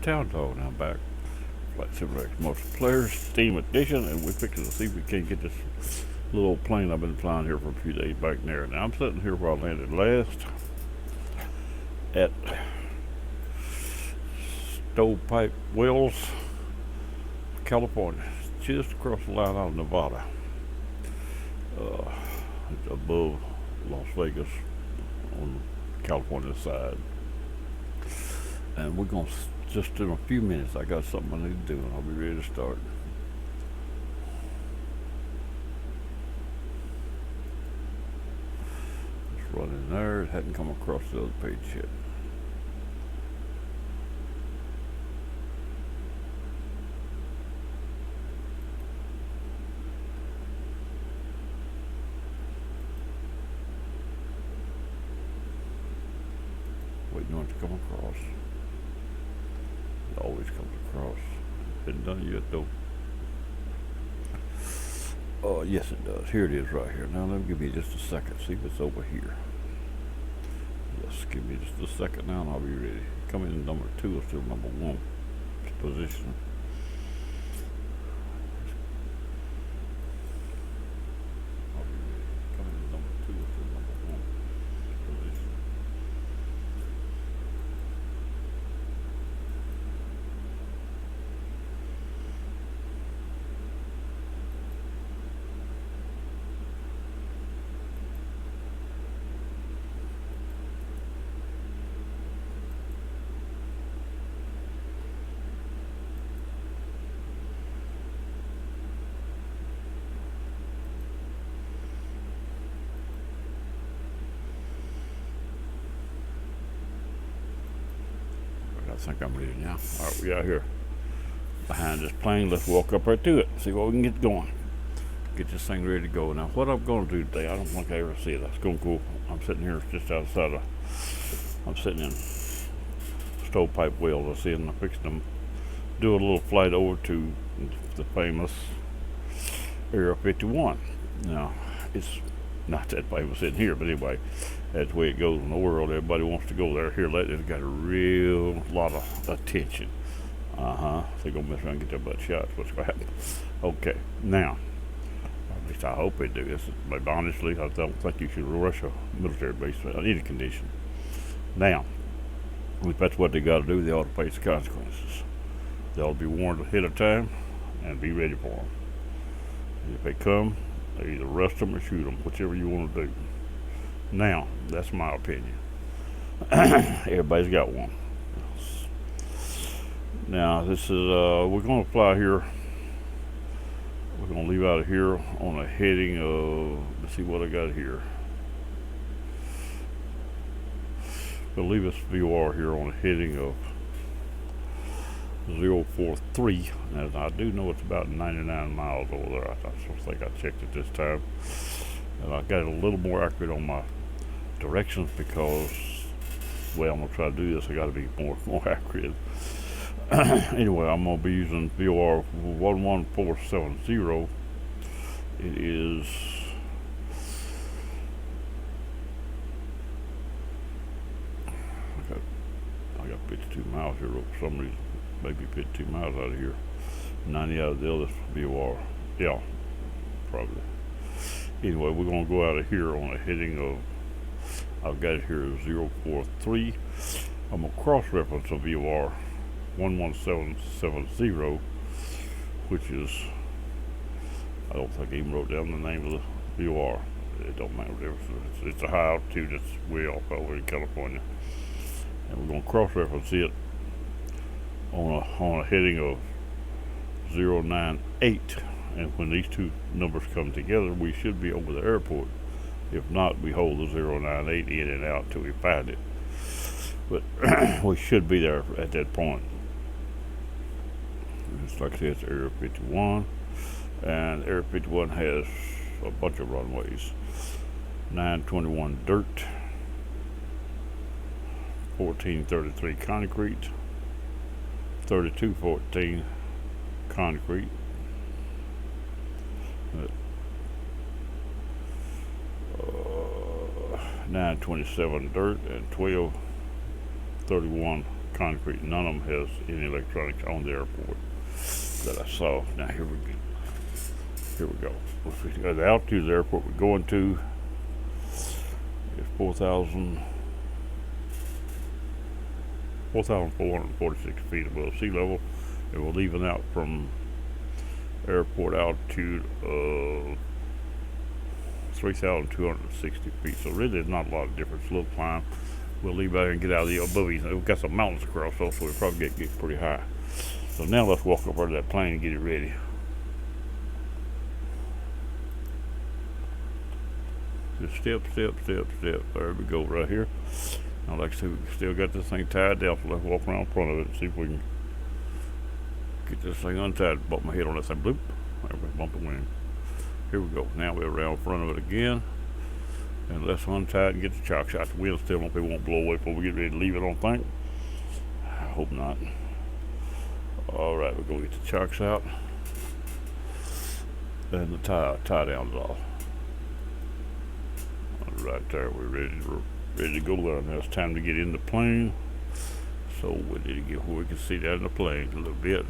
Town Dog now back. Flight Simulator Multiplayer, Steam Edition, and we're fixing to see if we can't get this little old plane I've been flying here for a few days back there. Now I'm sitting here where I landed last at Stovepipe Wells, California, just across the line out of Nevada. It's above Las Vegas on the California side. And we're going to just in a few minutes, I got something I need to do, and I'll be ready to start. Just running there. It hadn't come across the other page yet. Waiting on it to come across. It always comes across. Hadn't done it yet though. Oh, yes it does. Here it is right here. Now let me give me just a second. See if it's over here. Yes, give me just a second now and I'll be ready. Come in number 2 is still number 1 position. I'll be ready. Come in number 2 is still number 1 position. I think I'm ready now. Alright, we out here behind this plane. Let's walk up right to it. See what we can get going. Get this thing ready to go. Now, what I'm going to do today, I don't think I ever see it. That's going to go. I'm sitting here just outside I'm sitting in Stovepipe Wells. I see, and I'm fixing to do a little flight over to the famous Area 51. Now, it's not that famous in here, but anyway, that's the way it goes in the world. Everybody wants to go there. Here lately, it's got a real lot of attention. They're gonna mess around and get their butt shot. What's gonna happen? Okay, now, at least I hope they do this. But honestly, I don't think you should rush a military base in any condition. Now, if that's what they got to do, they ought to face the consequences. They ought to be warned ahead of time and be ready for them. And if they come, they either arrest them or shoot them, whichever you want to do. Now, that's my opinion. Everybody's got one. Now, this is, we're going to fly here. We're going to leave out of here on a heading of, let's see what I got here. We'll leave this VOR here on a heading of 043. Now, I do know it's about 99 miles over there. I think I checked it this time. And I got it a little more accurate on my directions because, well, I'm going to try to do this. I got to be more accurate. Anyway, I'm going to be using VOR 11470. It is I got 52 miles here for some reason. Maybe 52 miles out of here. 90 out of the other VOR. Yeah, probably. Anyway, we're going to go out of here on a heading of, I've got it here as 043. I'm going to cross-reference a VOR 11770, which is, I don't think I even wrote down the name of the VOR. It don't matter whatever. It's a high altitude that's way off over in California. And we're going to cross-reference it on a heading of 098. And when these two numbers come together, we should be over the airport. If not, we hold the 098 in and out till we find it. But we should be there at that point. It's like I said, it's Area 51. And Area 51 has a bunch of runways. 921 dirt, 1433 concrete, 3214 concrete, 927 dirt, and 1231 concrete. None of them has any electronics on the airport that I saw. Now here we go. Here we go. The altitude of the airport we're going to is 4,446 feet above sea level, and we're leaving out from airport altitude of 3,260 feet. So really, there's not a lot of difference. A little climb. We'll leave out and get out of the above. We've got some mountains across, so we'll probably get pretty high. So now let's walk up over to that plane and get it ready. Just step. There we go, right here. Now, like I said, we still got this thing tied down, so let's walk around in front of it and see if we can get this thing untied. Bump my head on that thing. Bloop. There we bump the wing. Here we go. Now we're around in front of it again. And let's untie it and get the chocks out. The wind still won't blow away before we get ready to leave it, I don't think. I hope not. Alright, we're going to get the chocks out. And the tie down off. Right there, we're ready to go there. Now it's time to get in the plane. So we need to get where we can see that in the plane a little bit.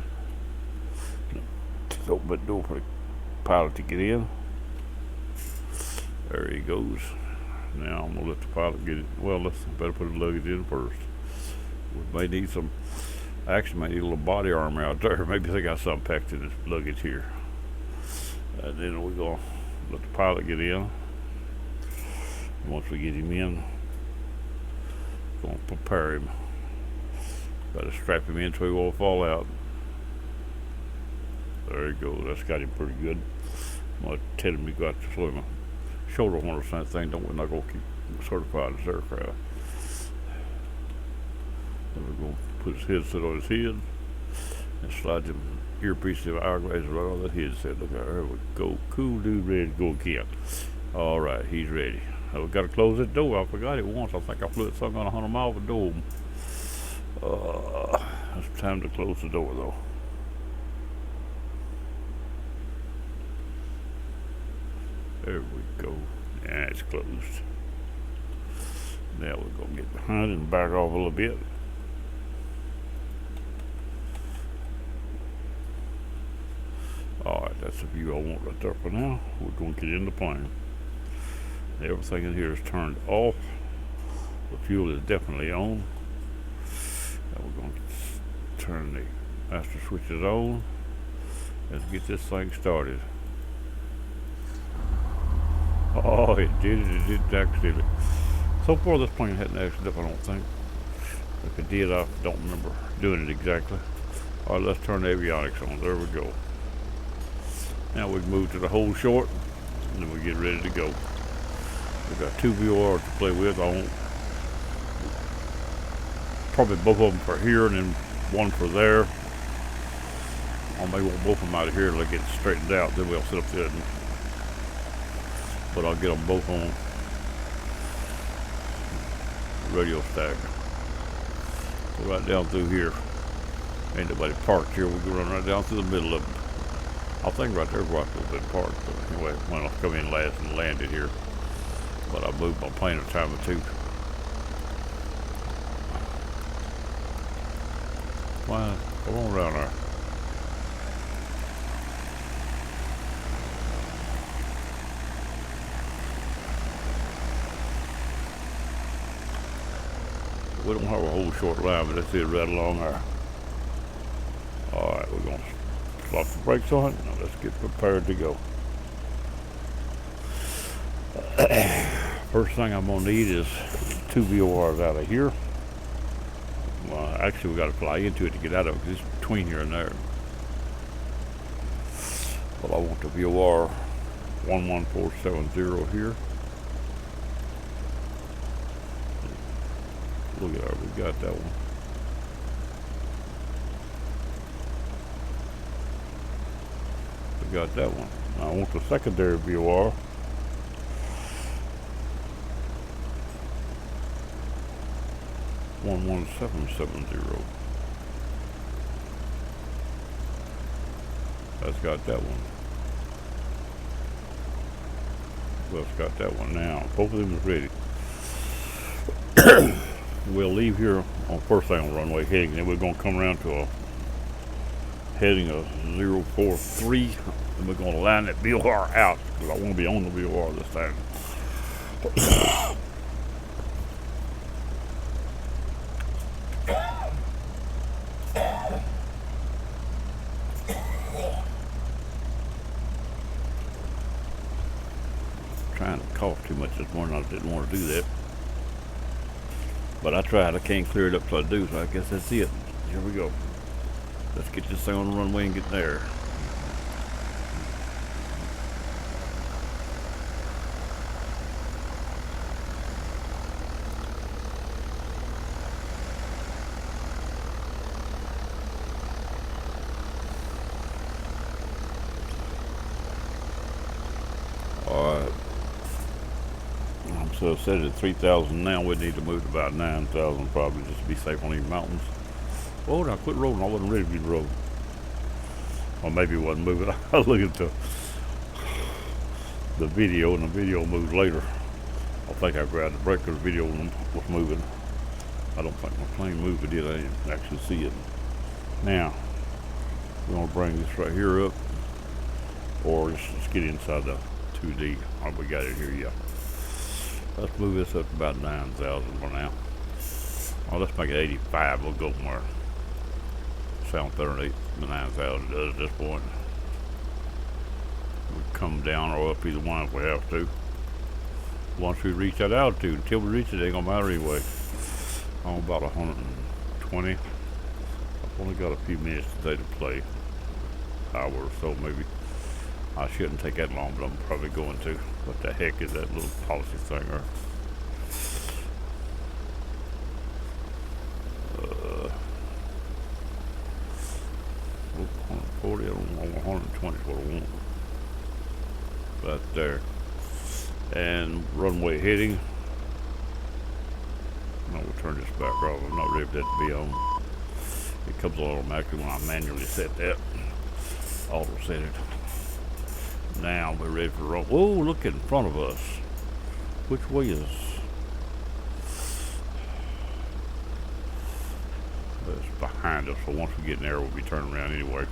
Just open the door for the pilot to get in. There he goes. Now I'm gonna let the pilot get it. Well, let's better put the luggage in first. We may need some. Actually, may need a little body armor out there. Maybe they got something packed in this luggage here. And then we're gonna let the pilot get in. Once we get him in, we're gonna prepare him. Better strap him in so he won't fall out. There you go. That's got him pretty good. I'm gonna tell him you got to slow him. Shoulder harness and that thing. We're not gonna keep certified as aircraft. Then we're gonna put his headset on his head and slide them earpiece of hourglasses right on that headset. Look, there we go. Cool dude, ready to go again. All right, he's ready. We've got to close that door. I forgot it once. I think I flew it something on 100 miles of door. It's time to close the door, though. There we go. Yeah, it's closed. Now we're going to get behind it and back off a little bit. Alright, that's the view I want right there for now. We're going to get in the plane. Everything in here is turned off. The fuel is definitely on. Now we're going to turn the master switches on. Let's get this thing started. Oh, it did actually. So far this plane hadn't acted up, I don't think. If it did, I don't remember doing it exactly. Alright, let's turn the avionics on. There we go. Now we move to the hold short, and then we get ready to go. We've got two VORs to play with. I won't. Probably both of them for here and then one for there. I may want both of them out of here till they get straightened out. Then we'll sit up there. But I'll get them both on radio stack. So right down through here. Ain't nobody parked here. We can run right down through the middle of it. I think right there's where I could have been parked. But anyway, when I come in last and landed here. But I moved my plane a time or two. Well, come on around there. We don't have a whole short line, but let's see it right along there. Alright, we're going to slap the brakes on it. Now let's get prepared to go. First thing I'm going to need is two VORs out of here. Well, actually, we got to fly into it to get out of it because it's between here and there. But I want the VOR 11470 here. Look at that, we got that one. We got that one. Now I want the secondary VOR. One 1770. That's got that one. Well, it's got that one now. Both of them is ready. we'll leave here on first thing on runway heading, and then we're going to come around to a heading of 043, and we're going to line that VOR out because I want to be on the VOR this time. Trying to cough too much this morning. I didn't want to do that, but I tried. I can't clear it up till I do, so I guess that's it. Here we go. Let's get this thing on the runway and get there. Alright. I'm so set at 3,000 now. We need to move to about 9,000 probably just to be safe on these mountains. Oh, now quit rolling. I wasn't ready to be rolling. Or maybe it wasn't moving. I was looking at the video, and the video moved later. I think I grabbed the brake because the video was moving. I don't think my plane moved. It did. I didn't actually see it. Now, we're going to bring this right here up, or just get inside the 2D. Oh, we got it here, yeah. Let's move this up to about 9,000 for now. Oh, let's make it 85. We'll go more. Sound 38 to 9,000 does at this point. We come down or up either one if we have to. Once we reach that altitude, until we reach it, it ain't gonna matter anyway. I'm about 120. I've only got a few minutes today to play. Hour or so maybe. I shouldn't take that long, but I'm probably going to. What the heck is that little policy thing there? 140, I don't want 120 is what I want. Right there. And runway heading. No, we'll turn this back off. I'm not ready for that to be on. It comes on automatically when I manually set that. Auto set it. Now we're ready for roll. Whoa, look in front of us. Which way is? It's behind us, so once we get in there, we'll be turning around anyway.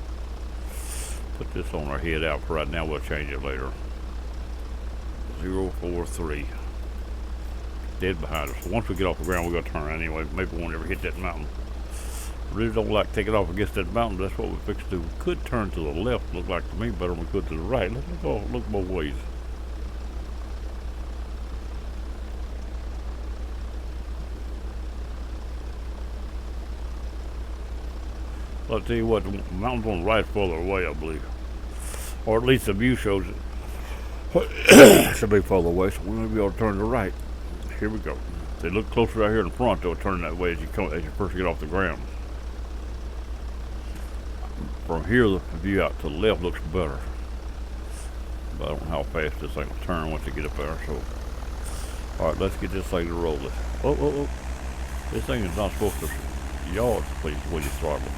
Put this on our head out for right now. We'll change it later. 043. Dead behind us. So once we get off the ground, we're going to turn around anyway. Maybe we won't ever hit that mountain. Really don't like taking off against that mountain. That's what we fixed to do. We could turn to the left. Look like to me better than we could to the right. Let's go. Look both ways. I'll tell you what, the mountain's on the right further away, I believe. Or at least the view shows it. Should be further away, so we may be able to turn to the right. Here we go. They look closer right here in the front, they'll turn that way as you first get off the ground. From here, the view out to the left looks better. But I don't know how fast this thing will turn once you get up there, so. Alright, let's get this thing to roll it. Oh. This thing is not supposed to yaw please when you throttle.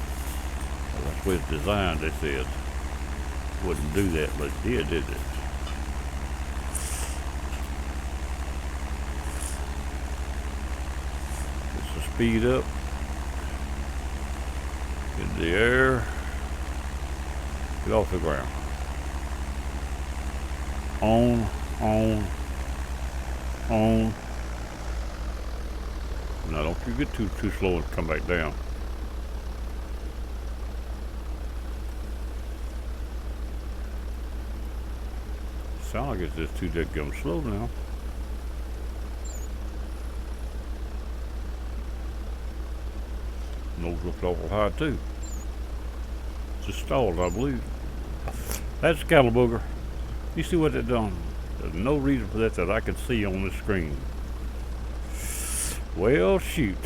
That's the way it's designed, they said. Wouldn't do that, but it did it? It's the speed up. In the air. Get off the ground. On. Now don't you get too slow and come back down. Sound like it's just too dead-gum slow now. Nose looks awful high too. Just stalled, I believe. That's Scalabooger. You see what they've done? There's no reason for that I can see on the screen. Well, shoot.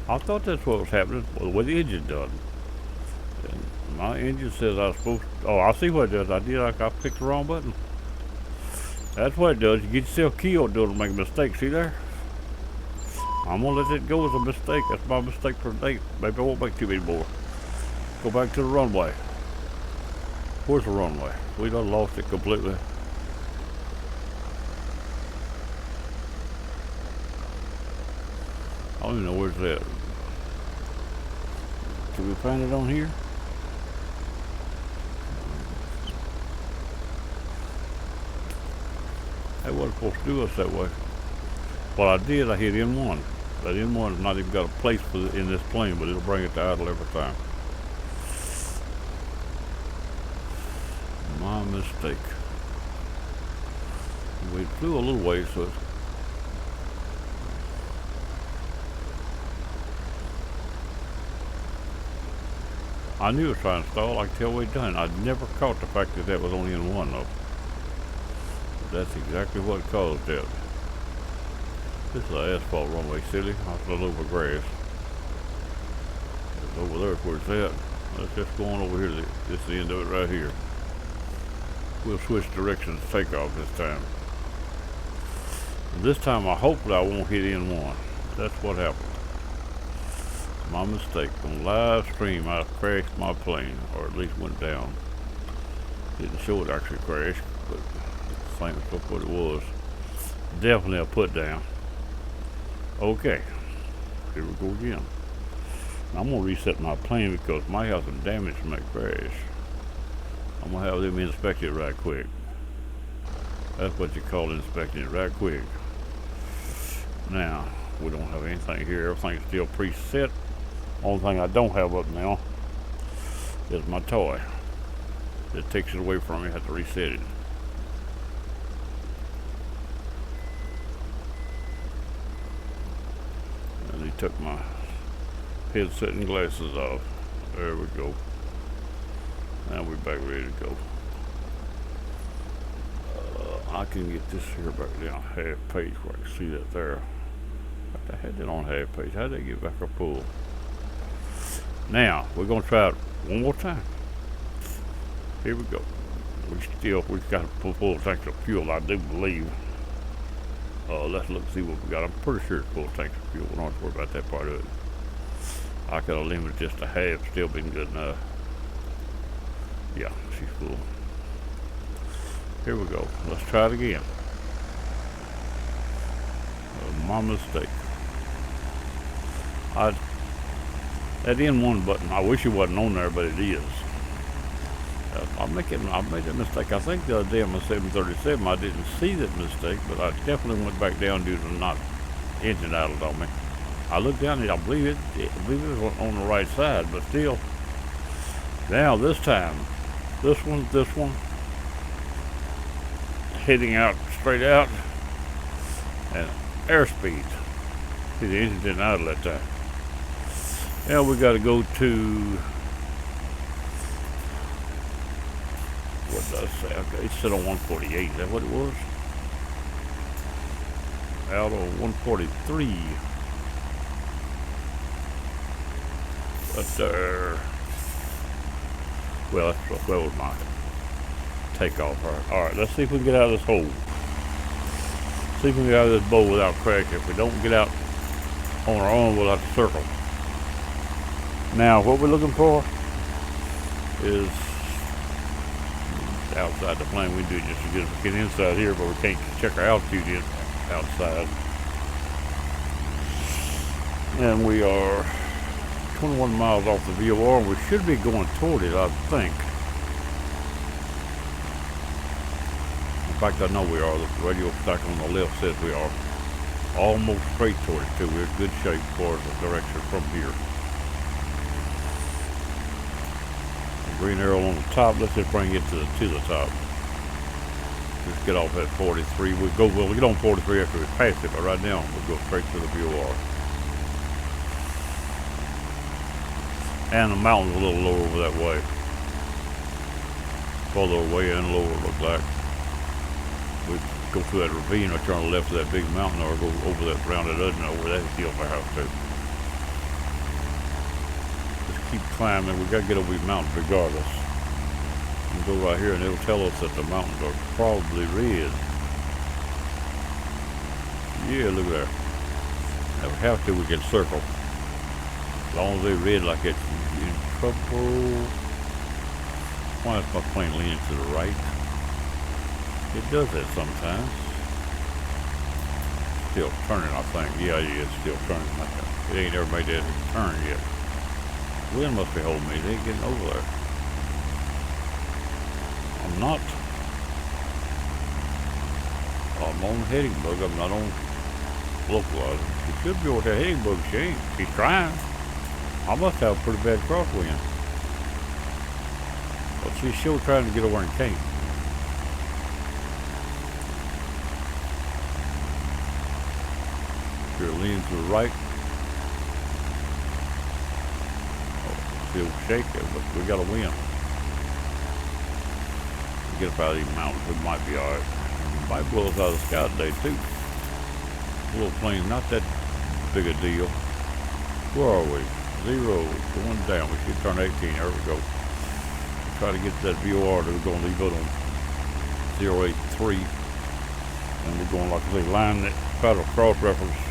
I thought that's what was happening. Well, the way the engine done. And my engine says I was supposed to. Oh, I see what it does. I did. I picked the wrong button. That's what it does. You get yourself killed doing to make a mistake. See there? I'm gonna let it go as a mistake. That's my mistake for today. Maybe I won't make too many more. Go back to the runway. Where's the runway? We done lost it completely. don't even know where's that. Can we find it on here? That wasn't supposed to do us that way. What I did, I hit N1. That N1 has not even got a place for in this plane, but it'll bring it to idle every time. My mistake. We flew a little way, so it's I knew it was trying to stall. I could tell what he'd done. I'd never caught the fact that that was only in one though. But that's exactly what caused that. This is an asphalt runway, silly. I flew over grass. It's over there where it's at. Let's just go on over here. This is the end of it right here. We'll switch directions to take off this time. And this time I hope that I won't hit N1. That's what happened. My mistake. On live stream I crashed my plane, or at least went down. Didn't show it actually crashed, but same as what it was. Definitely a put down. Okay, here we go again. Now I'm gonna reset my plane because I might have some damage from that crash. I'm gonna have them inspect it right quick. That's what you call inspecting it right quick. Now, we don't have anything here. Everything's still preset. Only thing I don't have up now is my toy. It takes it away from me. I have to reset it. And he took my headset and glasses off. There we go. Now we're back ready to go. I can get this here back down half page where I can see that there. I had that on half page. How did I get back up full? Now we're gonna try it one more time. Here we go. We've got a full tank of fuel, I do believe. Let's look see what we got. I'm pretty sure it's full tank of fuel. We don't have to worry about that part of it. I could have limited just to half, still been good enough. Yeah, she's full. Here we go. Let's try it again. My mistake. That N1 button, I wish it wasn't on there, but it is. I made that mistake. I think the other day on my 737, I didn't see that mistake, but I definitely went back down due to not engine idled on me. I looked down and I believe it was on the right side, but still. Now this time, this one, heading out straight out, and airspeed. See, the engine didn't idle that time. Now we got to go to, what does it say? Okay, it's set on 148. Is that what it was? Out on 143. But well, that was my takeoff. All right, let's see if we can get out of this hole. See if we can get out of this bowl without crashing. If we don't get out on our own, we'll have to circle. Now, what we're looking for is outside the plane. We do just as good as we get inside here, but we can't check our altitude outside. And we are 21 miles off the VOR. We should be going toward it, I think. In fact, I know we are. The radio stack on the left says we are almost straight toward it, too. We're in good shape for the direction from here. Green arrow on the top. Let's just bring it to the top. Just get off at 43. We'll get on 43 after we pass it, but right now we'll go straight to the VOR. And the mountain's a little lower over that way. Further away and lower, look like. We go through that ravine or turn on the left of that big mountain, or go over that rounded edge over that hill by house too. Keep climbing. We got to get over these mountains regardless. We can go right here and it'll tell us that the mountains are probably red. Yeah, look there. If we have to, we can circle. As long as they're red like it's in trouble. Why is my plane leaning to the right? It does that sometimes. still turning, I think. Yeah, it's still turning. It ain't ever made that turn yet. Wind must be holding me. It ain't getting over there. I'm not. I'm on heading bug. I'm not on localizer. She should be with that heading bug. She ain't. She's trying. I must have a pretty bad crosswind. But she's still trying to get over and can't. She'll lean to the right. Oh, still shaking, but we got a wind. We get up out of these mountains, we might be alright. It might blow us out of the sky today too. Little plane, not that big a deal. Where are we? 0, going down. We should turn 18. There we go. Try to get that VOR. We're going to leave it on 083. And we're going, like I say, line that, try to cross-reference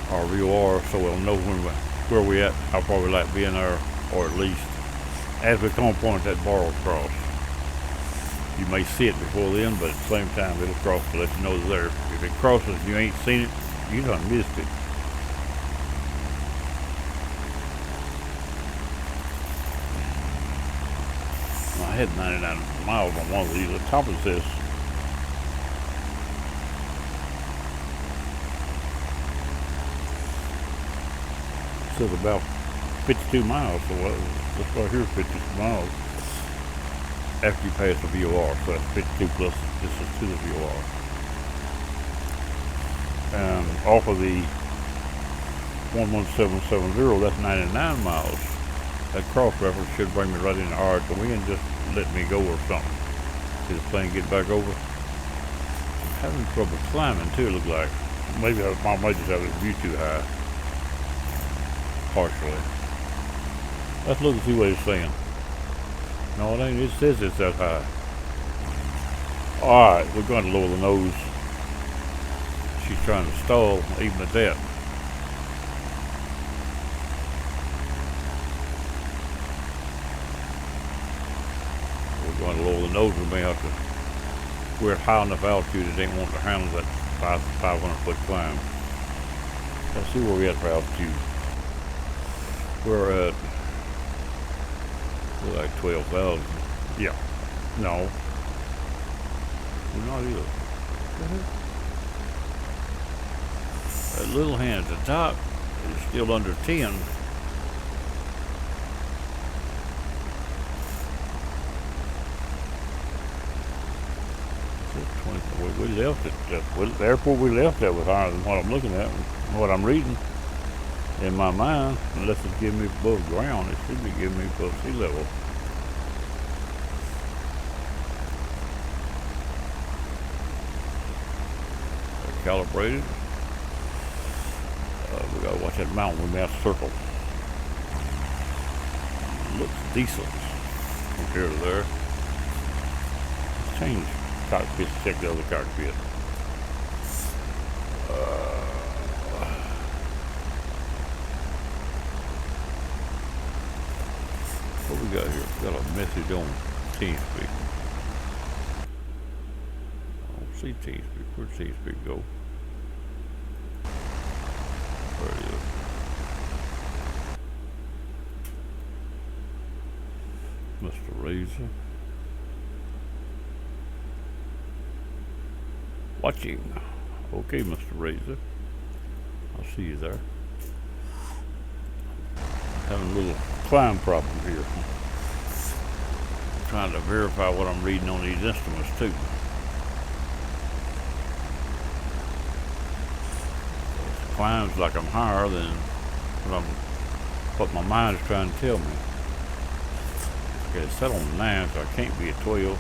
our VOR so we'll know where we at, how far we like being there, or at least as we come upon that bar will cross. You may see it before then, but at the same time it'll cross to let you know it's there. If it crosses and you ain't seen it, you done missed it. I had 99 miles on one of these. The top of this says about 52 miles, so this right here is 52 miles after you pass the VOR, so that's 52 plus distance to the VOR. And off of the 11770, that's 99 miles. That cross reference should bring me right in the arc. The wind just let me go or something. See the plane get back over? I'm having trouble climbing too, it looks like. Maybe I might just have the view too high. Partially. Let's look and see what it's saying. No, it ain't. It says it's that high. Alright, we're going to lower the nose. She's trying to stall, even at that. We're going to lower the nose. We may have to. We're at high enough altitude that they ain't want to handle that 500 foot climb. Let's see where we're at for altitude. We're at like 12,000. Yeah. No. We're not either. That little hand at the top is still under 10. We left it. The airport we left at was higher than what I'm looking at, what I'm reading. In my mind, unless it's giving me above ground, it should be giving me above sea level. Calibrated. We gotta watch that mountain. We may have to circle. Looks decent from here to there. Let's change cockpits. Check the other cockpit. What we got here? We got a message on TeamSpeak. I don't see TeamSpeak. Where'd TeamSpeak go? There it is. Mr. Razor. Watching. Okay, Mr. Razor. I'll see you there. Having a little climb problem here. Trying to verify what I'm reading on these instruments too. It climbs like I'm higher than what my mind is trying to tell me. Okay, it's set on 9, so I can't be at 12.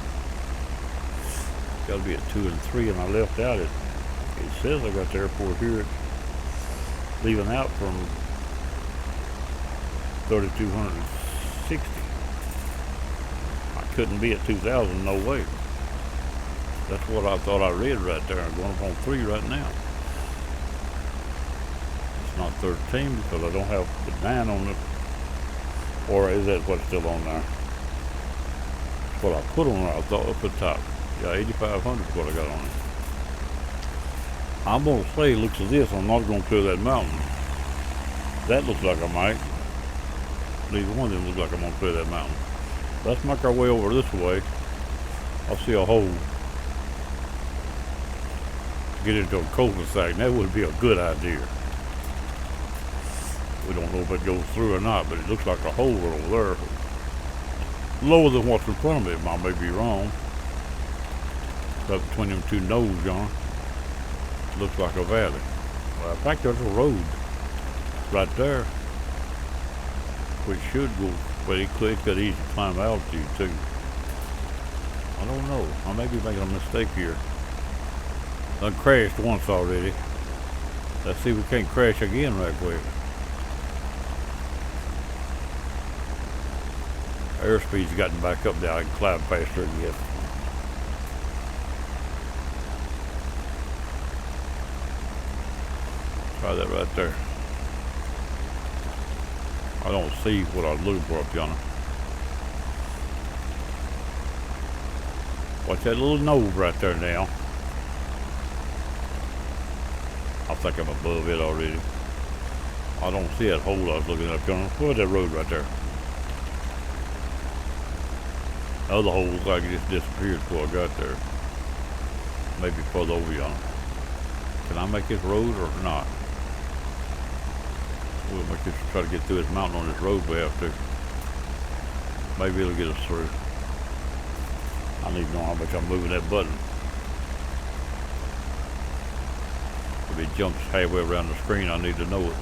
It's got to be at 2 and 3, and I left out it. It says I got the airport here. It's leaving out from 3,260. I couldn't be at 2,000, no way. That's what I thought I read right there. I'm going up on 3 right now. It's not 13 because I don't have the 9 on it. Or is that what's still on there? That's what I put on there, I thought, up at the top. Yeah, 8,500 is what I got on it. I'm gonna say it looks as this. I'm not gonna clear that mountain. That looks like I might. Neither one of them looks like I'm gonna clear that mountain. Let's make our way over this way. I'll see a hole. Get into a cul-de-sac. That would be a good idea. We don't know if it goes through or not, but it looks like a hole over there. Lower than what's in front of it. I may be wrong. Up between them two knolls, John. Looks like a valley. Well, in fact, there's a road right there, which should go, but it could easily climb altitude too. I don't know. I may be making a mistake here. I crashed once already. Let's see if we can't crash again right quick. Airspeed's gotten back up now. I can climb faster again. Try that right there. I don't see what I was looking for up yonder. Watch that little nose right there now. I think I'm above it already. I don't see that hole I was looking up yonder. Where's that road right there? The other hole looks like it just disappeared before I got there. Maybe further over yonder. Can I make this road or not? We'll make this, try to get through this mountain on this road we have to. Maybe it'll get us through. I need to know how much I'm moving that button. If it jumps halfway around the screen, I need to know it.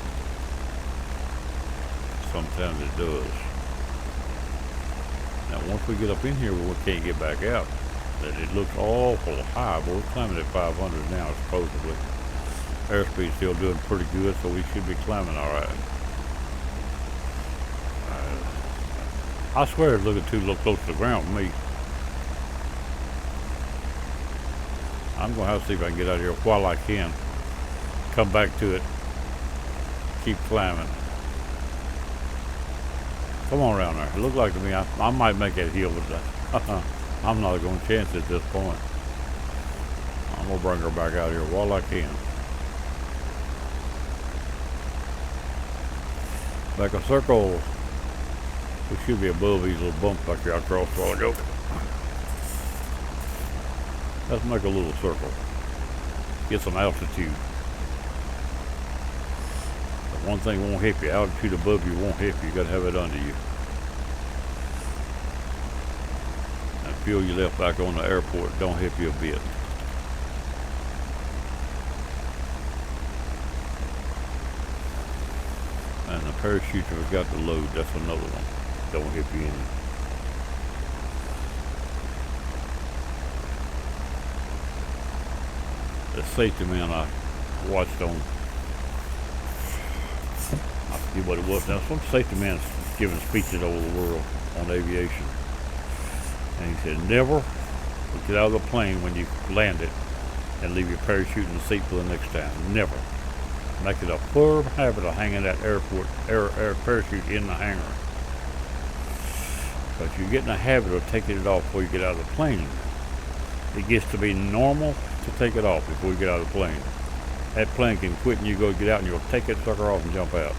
Sometimes it does. Now once we get up in here, we can't get back out. It looks awful high, but we're climbing at 500 now, supposedly. Airspeed's still doing pretty good, so we should be climbing all right. I swear it's looking too close to the ground for me. I'm going to have to see if I can get out of here while I can. Come back to it. Keep climbing. Come on around there. It looks like to me I might make that hill, but I'm not going to chance it at this point. I'm going to bring her back out here while I can. Make a circle. We should be above these little bumps like I crossed a while ago. Let's make a little circle. Get some altitude. But one thing won't help you. Altitude above you won't help you. You gotta have it under you. And fuel you left back on the airport don't help you a bit. And the parachute has got to load. That's another one. Don't help you any. The safety man I watched on, I forget what it was now, some safety man's giving speeches over the world on aviation. And he said, never get out of the plane when you land it and leave your parachute in the seat for the next time. Never. Make it a firm habit of hanging that air parachute in the hangar. But you get in the habit of taking it off before you get out of the plane. It gets to be normal to take it off before you get out of the plane. That plane can quit and you go get out and you'll take that sucker off and jump out.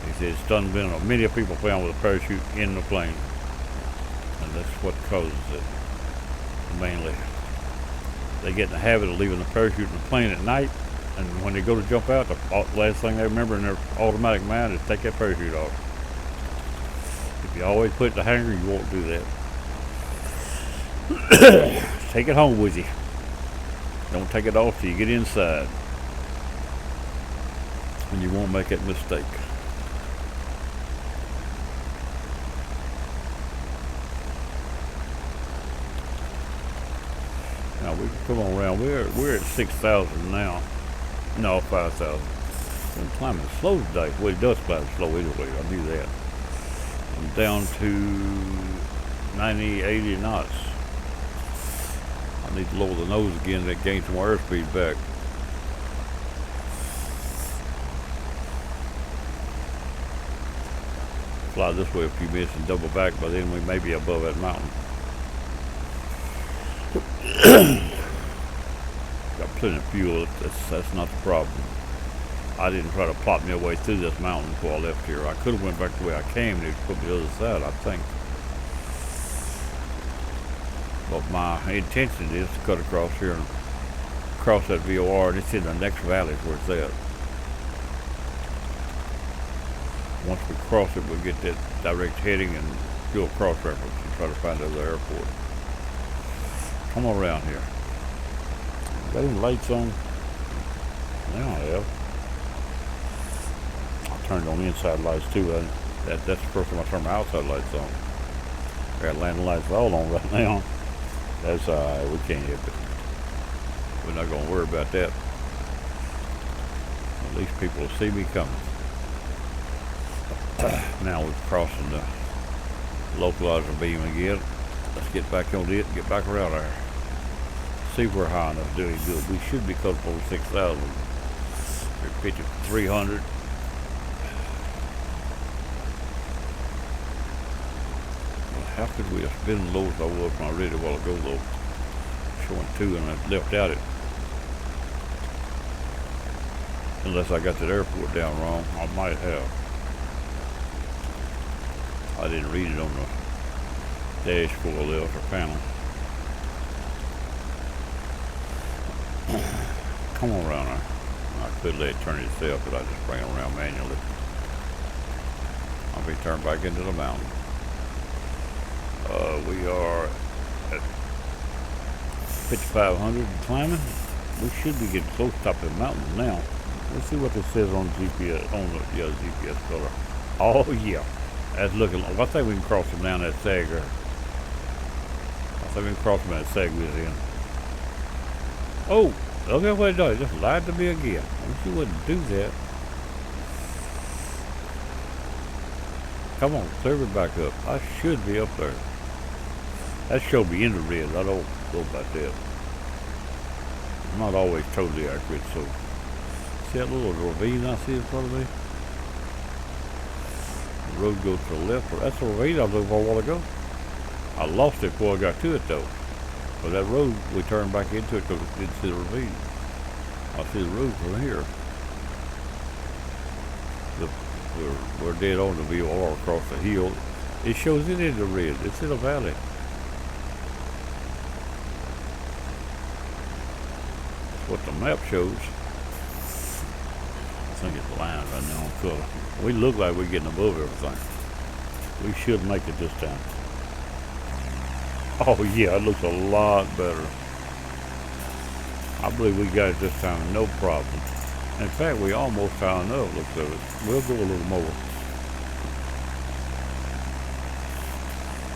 He said it's done been many people found with a parachute in the plane. And that's what causes it, mainly. They get in the habit of leaving the parachute in the plane at night, and when they go to jump out, the last thing they remember in their automatic mind is take that parachute off. If you always put it in the hangar, you won't do that. Take it home with you. Don't take it off till you get inside. And you won't make that mistake. Now we can come on around. We're at 6,000 now. No, 5,000. I'm climbing slow today. Well, it does climb slow either way. I knew that. I'm down to 90, 80 knots. I need to lower the nose again to gain some airspeed back. Fly this way a few minutes and double back, but then we may be above that mountain. Got plenty of fuel. That's not the problem. I didn't try to plot my way through this mountain before I left here. I could have went back the way I came and it put me to the other side, I think. But my intention is to cut across here and cross that VOR, and it's in the next valley where it's at. Once we cross it, we'll get that direct heading and do a cross-reference and try to find the other airport. Come on around here. Got any lights on? Now I have. I turned on the inside lights too. That's the first time I turned my outside lights on. I got landing lights all on right now. That's alright, we can't help it. We're not gonna worry about that. At least people will see me coming. Now we're crossing the localizer beam again. Let's get back on it and get back around there. See if we're high enough doing good. We should be close to over 6,000. We're pitching 300. How could we have been low as I was when I read it a while ago though? Showing 2 and I left out it. Unless I got that airport down wrong, I might have. I didn't read it on the dashboard there or panel. Come on around there. I could let it turn itself, but I just bring it around manually. I'll be turned back into the mountain. We are at 5,500 and climbing. We should be getting close to top of the mountain now. Let's see what this says on GPS. On the GPS color. Oh yeah, that's looking like. I think we can cross them down that sag. I think we can cross them that sag we was in. Oh, look at what it does. It just lied to me again. I wish you wouldn't do that. Come on, serve it back up. I should be up there. That should be in the red. I don't know about that. I'm not always totally accurate, so. See that little ravine I see in front of me? The road goes to the left. That's the ravine I was over a while ago. I lost it before I got to it though. But that road, we turned back into it because we didn't see the ravine. I see the road from here. We're dead on the VOR across the hill. It shows it in the red. It's in a valley. That's what the map shows. I think it's lined right now on color. We look like we're getting above everything. We should make it this time. Oh yeah, it looks a lot better. I believe we got it this time, no problem. In fact, we almost high enough, looks of it. We'll go a little more.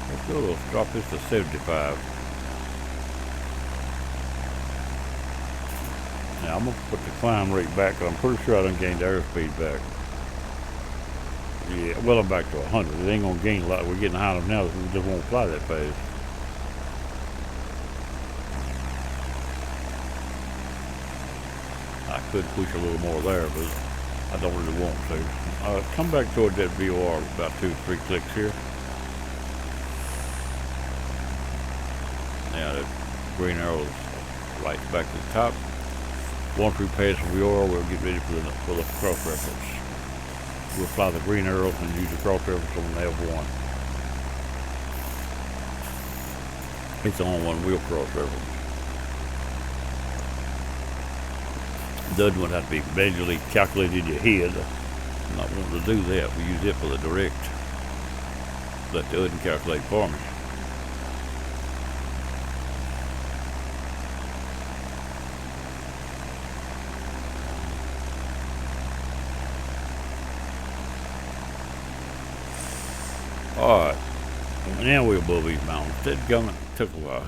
Let's go, let's drop this to 75. Now I'm gonna put the climb rate back, because I'm pretty sure I done gained airspeed back. Yeah, well, I'm back to 100. It ain't gonna gain a lot. We're getting high enough now that we just won't fly that fast. I could push a little more there, but I don't really want to. Come back toward that VOR about 2 or 3 clicks here. Now that green arrow is right back to the top. Once we pass the VOR, we'll get ready for the cross reference. We'll fly the green arrow and use the cross reference on the F1. It's the only one we'll cross reference. Doesn't want to have to be manually calculated in your head. I'm not wanting to do that. We use it for the direct. Let the other calculate for me. Alright. Now we're above these mountains. That government took a while.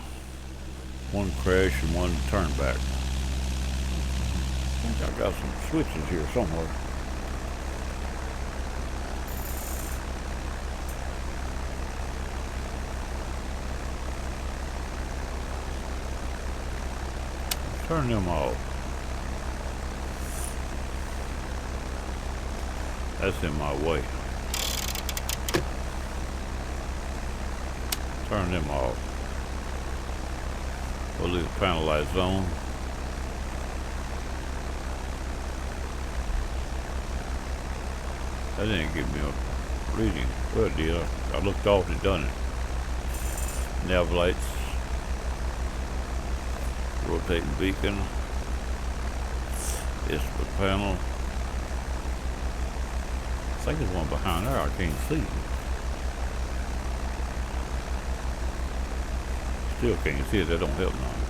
One crash and one turn back. I think I got some switches here somewhere. Turn them off. That's in my way. Turn them off. We'll leave the panel lights on. That didn't give me a reading. Well, it did. I looked off and done it. Nav lights. Rotating beacon. Instrument panel. I think there's one behind there I can't see. Still can't see it. That don't help none.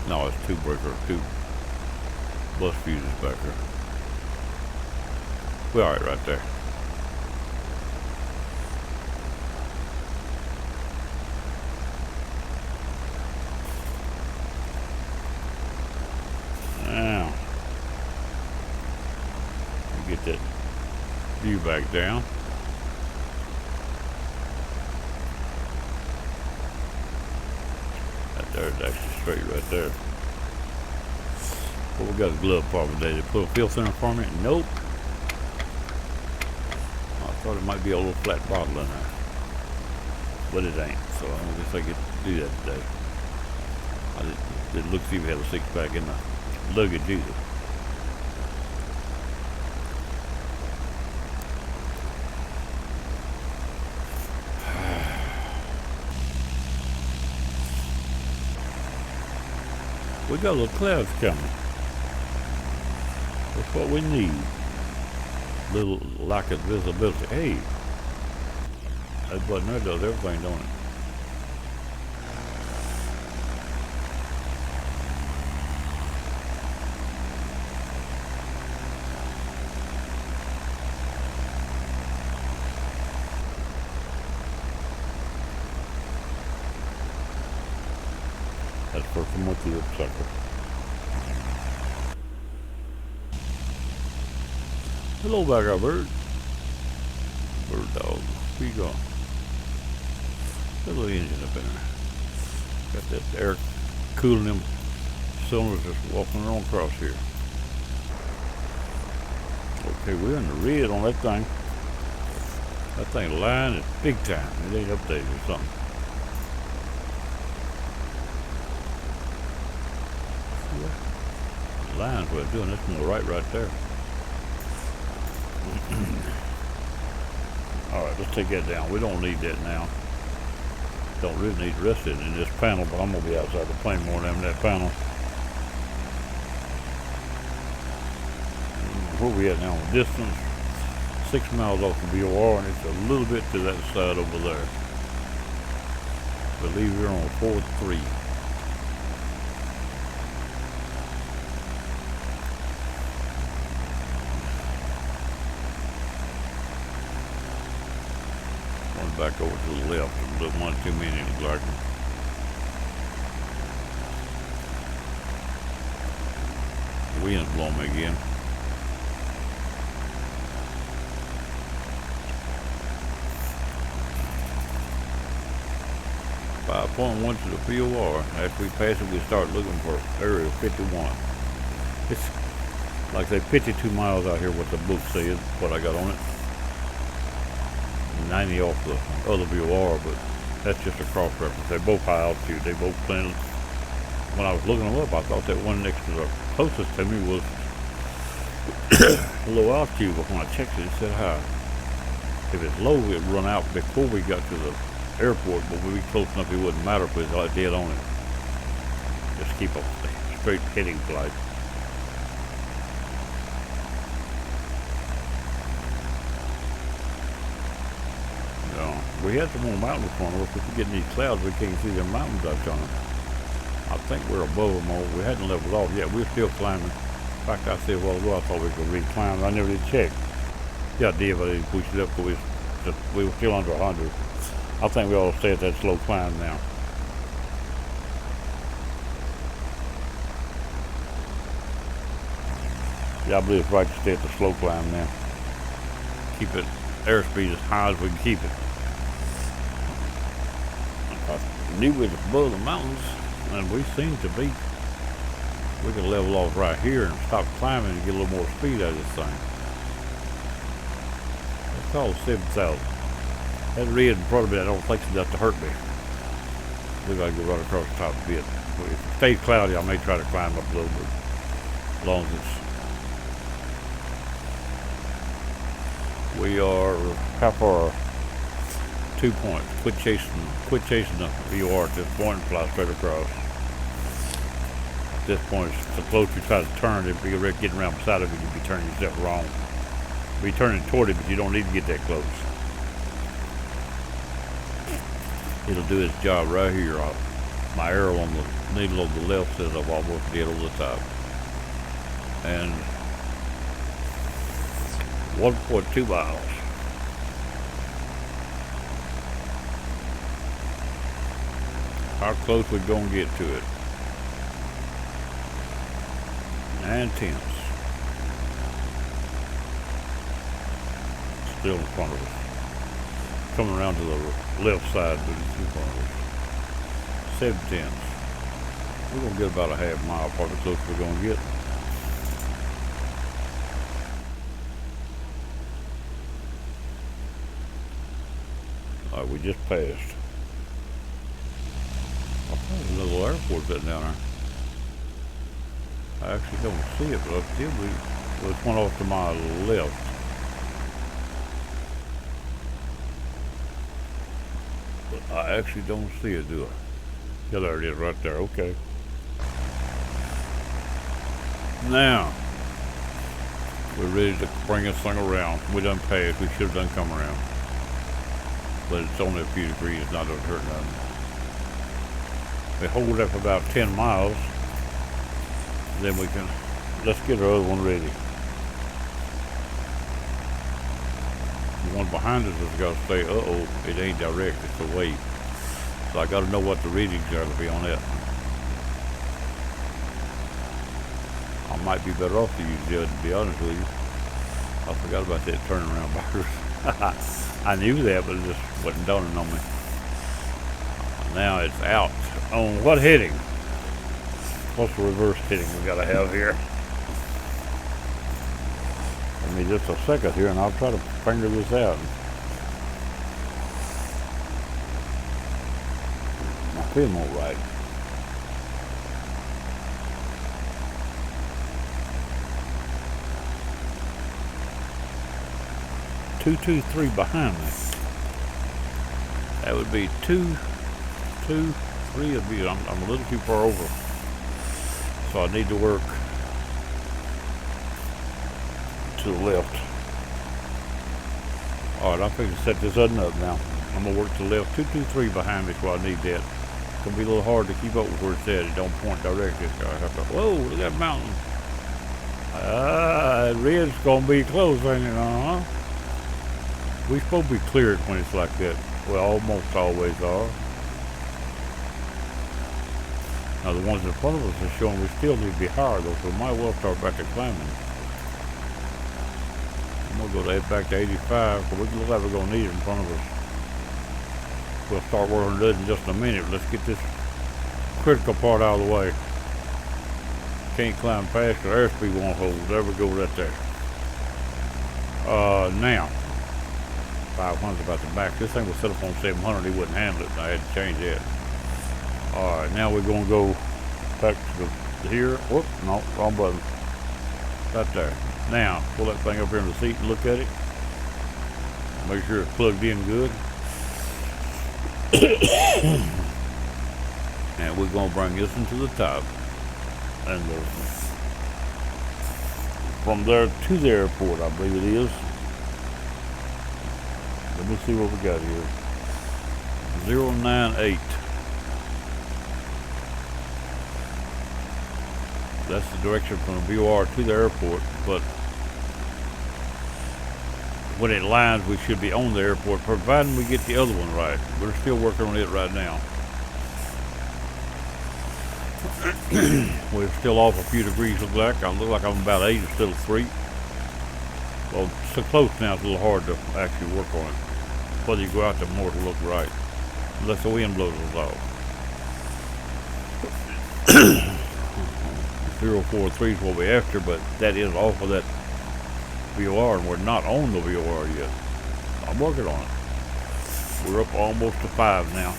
No, it's two bus fuses back there. We're alright right there. Now, get that view back down. That there's actually straight right there. Well, we got a glove problem today. They put a fill center for me. Nope. I thought it might be a little flat bottle in there, but it ain't. So I guess I get to do that today. I didn't look to see if we had a 6-pack in the luggage either. We got little clouds coming. That's what we need. Little lack of visibility. Hey, that button there does everything, don't it? That's for from what you sucker. Hello back there, bird. Bird dog. Where you going? Got a little engine up in there. Got that air cooling them cylinders just walking around across here. Okay, we're in the red on that thing. That thing line is big time. It ain't updated or something. The line's what it's doing. That's more right there. Alright, let's take that down. We don't need that now. Don't really need the rest of it in this panel, but I'm going to be outside the plane more than that panel. Where we at now? Distance 6 miles off the VOR, and it's a little bit to that side over there. I believe we're on 4-3. Back over to the left. A little one too many in the garden. The wind's blowing me again. .1 to the VOR. After we pass it, we start looking for area 51. It's like I say 52 miles out here. What the book says, what I got on it. 90 off the other VOR, but that's just a cross reference. They're both high altitude. They both playing. When I was looking them up, I thought that one next to the closest to me was low altitude, but when I checked it, it said high. If it's low, it'd run out before we got to the airport, but we'd be close enough it wouldn't matter if it was dead on it. Just keep a straight heading flight. We had some more mountains in front of us. If we get in these clouds, we can't see them mountains out on them. I think we're above them all. We hadn't leveled off yet. We're still climbing. In fact, I said a while ago, I thought we could really climb. I never did check. Yeah, I did, but I didn't push it up because we were still under 100. I think we ought to stay at that slow climb now. Yeah, I believe it's right to stay at the slow climb now. Keep it airspeed as high as we can keep it. I knew we was above the mountains, and we seem to be. We can level off right here and stop climbing and get a little more speed out of this thing. It's called 7,000. That red in front of me, I don't think it's enough to hurt me. I believe I can go right across the top of it. If it stays cloudy, I may try to climb up a little bit, as long as it's We are how far? 2 points. Quit chasing the VOR at this point and fly straight across. At this point, the closer you try to turn, if you're getting around beside of it, you'll be turning yourself wrong. You'll be turning toward it, but you don't need to get that close. It'll do its job right here. My arrow on the needle on the left says I've almost dead over the top. And 1.2 miles. How close we gonna get to it? 9/10. Still in front of us. Coming around to the left side, but it's in front of us. 7/10. We're gonna get about a half mile, probably close we're gonna get. Alright, we just passed. I thought there's a little airport sitting down there. I actually don't see it, but I did. Well, it's one off to my left. But I actually don't see it, do I? Yeah, there it is right there. Okay. Now, we're ready to bring this thing around. We done passed. We should have done come around. But it's only a few degrees. It's not going to hurt nothing. We hold up about 10 miles. Then we can, let's get our other one ready. The one behind us has got to say, uh-oh, it ain't direct, it's away. So I got to know what the readings are to be on it. I might be better off to use Judd, to be honest with you. I forgot about that turnaround bars. I knew that, but it just wasn't dawning on me. Now it's out on what heading? What's the reverse heading we gotta have here? Give me just a second here and I'll try to finger this out. My film won't right. Two, 3 behind me. That would be 2, 3. It'd be. I'm a little too far over, so I need to work to the left. All right, I'm going to set this other up now. I'm gonna work to the left. 2, 3 behind me, so I need that. It's gonna be a little hard to keep up with where it's at. It don't point directly. So I have to. Whoa! Look at that mountain. Red's gonna be close, ain't it? We supposed to be cleared when it's like that. Well, almost always are. Now the ones in front of us are showing we still need to be higher though, so we might well start back at climbing. I'm gonna go back to 85, because we look like we're gonna need it in front of us. We'll start working it in just a minute. Let's get this critical part out of the way. Can't climb fast, the airspeed won't hold. There we go, right there. Now. 500 about the back. This thing was set up on 700. He wouldn't handle it. I had to change that. All right, now we're gonna go back to here. Whoop, no, wrong button. Right there. Now pull that thing up here in the seat and look at it. Make sure it's plugged in good. And we're gonna bring this into the top, and from there to the airport, I believe it is. Let me see what we got here. 098. That's the direction from the VOR to the airport, but when it lines, we should be on the airport, providing we get the other one right. We're still working on it right now. We're still off a few degrees, look like. I look like I'm about 8 instead of 3. Well, so close now, it's a little hard to actually work on it. Whether you go out there more to look right, unless the wind blows us off. 043 is what we're after, but that is off of that VOR, and we're not on the VOR yet. I'm working on it. We're up almost to 5 now.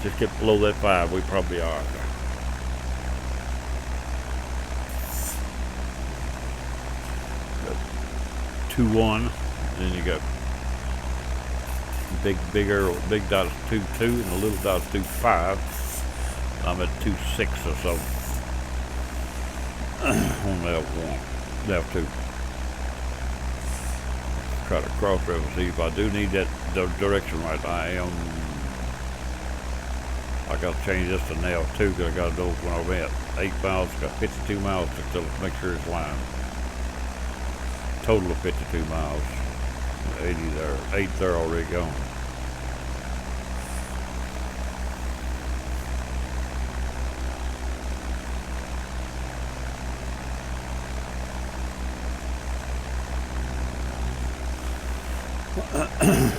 Just get below that 5, we probably are. 2-1. Then you got big dot is 2.2 and the little dot is 2.5. I'm at 2.6 or so on the F1, the F2. Try to cross reference, see if I do need that direction right. I got to change this to now too, because I got to know when I'm at 8 miles, got 52 miles to make sure it's lined. Total of 52 miles. 80 there, 8 there already gone. The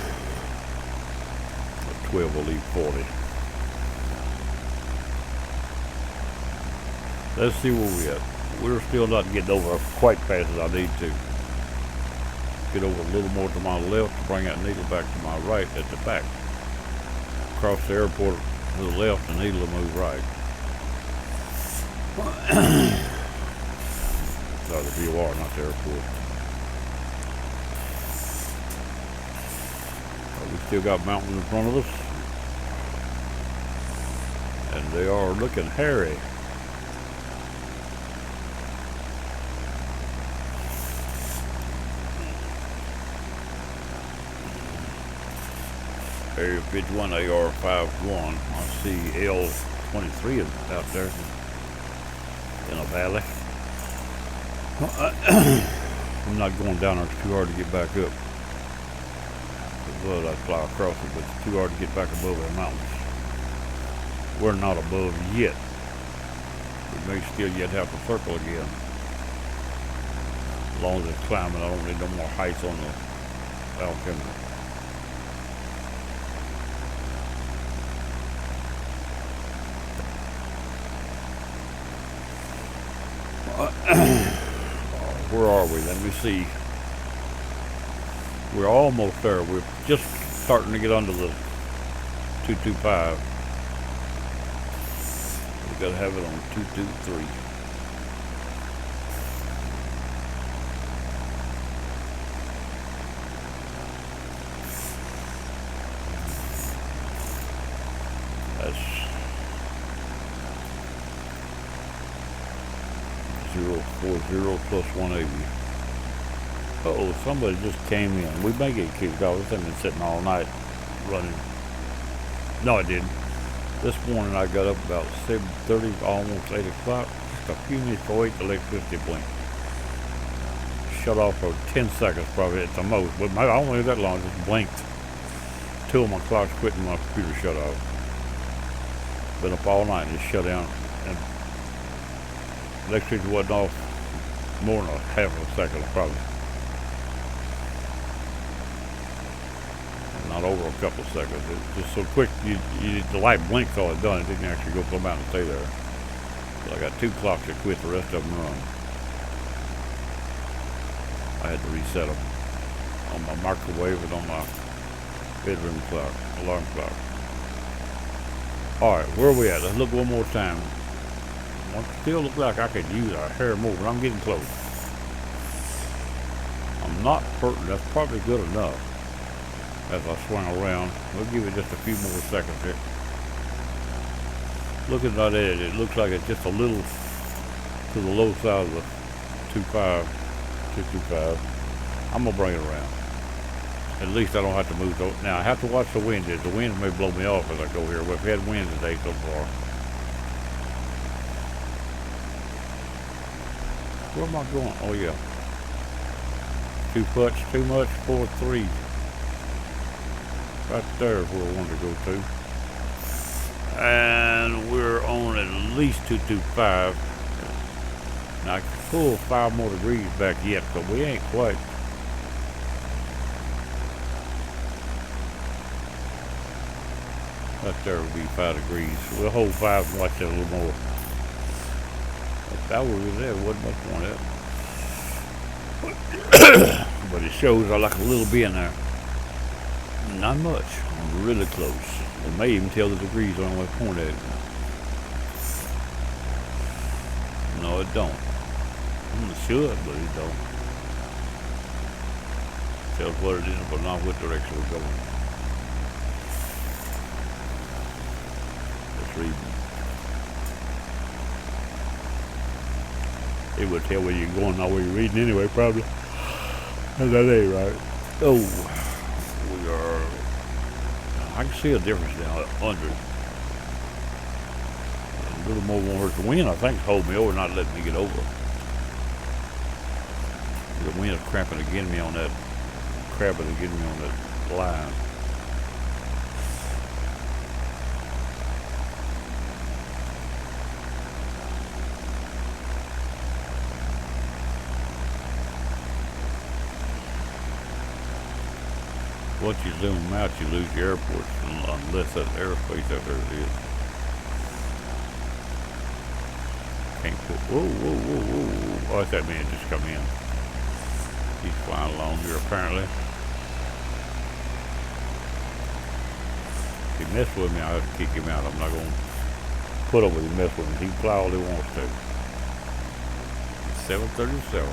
12 will leave 40. Let's see where we at. We're still not getting over quite fast as I need to. Get over a little more to my left to bring that needle back to my right at the back. Across the airport to the left, the needle will move right. Sorry, the VOR, not the airport. We still got mountains in front of us. And they are looking hairy. Area 51 AR51. I see L23 out there in a valley. I'm not going down there, it's too hard to get back up. Well, I'd fly across it, but it's too hard to get back above the mountains. We're not above yet. We may still yet have to circle again. As long as it's climbing, I don't need no more heights on the altimeter. Where are we? Let me see. We're almost there. We're just starting to get under the 225. We gotta have it on 223. That's 040 plus 180. Uh-oh, somebody just came in. We may get kicked off. This thing been sitting all night running. No, I didn't. This morning I got up about 7:30, almost 8 o'clock. Just a few minutes before 8, the electricity blinked. Shut off for 10 seconds probably at the most. But I don't leave that long, it just blinked. 2 of my clocks quit and my computer shut off. Been up all night and it shut down. And electricity wasn't off more than a half of a second probably. Not over a couple of seconds. It's just so quick. The light blinks all it done. It didn't actually go come out and stay there. So I got 2 clocks that quit. The rest of them run. I had to reset them on my microwave and on my bedroom clock, alarm clock. All right, where are we at? Let's look one more time. I still look like I could use a hair more, but I'm getting close. I'm not hurting. That's probably good enough. As I swing around, we'll give it just a few more seconds here. Looking at it, it looks like it's just a little to the low side of the 225. I'm gonna bring it around. At least I don't have to move. Now I have to watch the wind. The wind may blow me off as I go here. We've had wind today so far. Where am I going? Oh yeah. 2 putts, too much, 4-3. Right there is where I wanted to go to. And we're on at least 225. Now I can pull 5 more degrees back yet, but we ain't quite. Right there will be 5 degrees. We'll hold 5 and watch that a little more. If that was there, wasn't much more of that. But it shows I like a little bit in there. Not much. I'm really close. It may even tell the degrees on my point at. No, it don't. It should, but it don't. tells what it is, but not what direction we're going. Let's read. It would tell where you're going, not where you're reading anyway, probably. That ain't right. Oh, we are. I can see a difference now at 100. A little more won't hurt. The wind, I think, hold me over, not letting me get over. The wind is cramping against me on that, line. Once you zoom out, you lose your airports, unless that airspace out there is. Can't put. Whoa, whoa, whoa, whoa! Oh, that's that man just come in. He's flying along here apparently. If he messes with me, I'll have to kick him out. I'm not gonna put up with him mess with him. He can fly all he wants to. It's 7:37.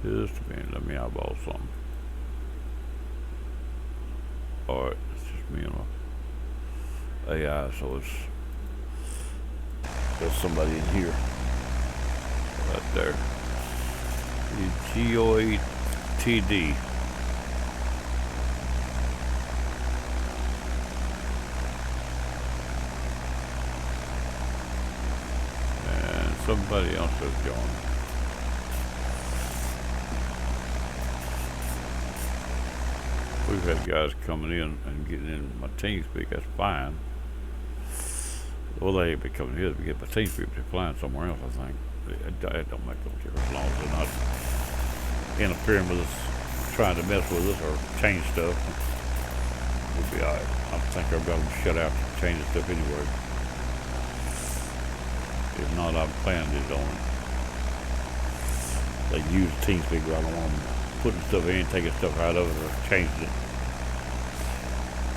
Just a minute, let me eyeball something. Alright, it's just me and my AI, so there's somebody in here. Right there. The GO8TD. And somebody else has joined. We've had guys coming in and getting in my TeamSpeak, that's fine. Well, they ain't been coming here to get my TeamSpeak, they're flying somewhere else, I think. It don't make no difference as long as they're not interfering with us, trying to mess with us or change stuff. We'll be alright. I think I've got them shut out to change stuff anyway. If not, I've planned it on it. They use TeamSpeak, but I don't want them putting stuff in, taking stuff out of it, or changing it.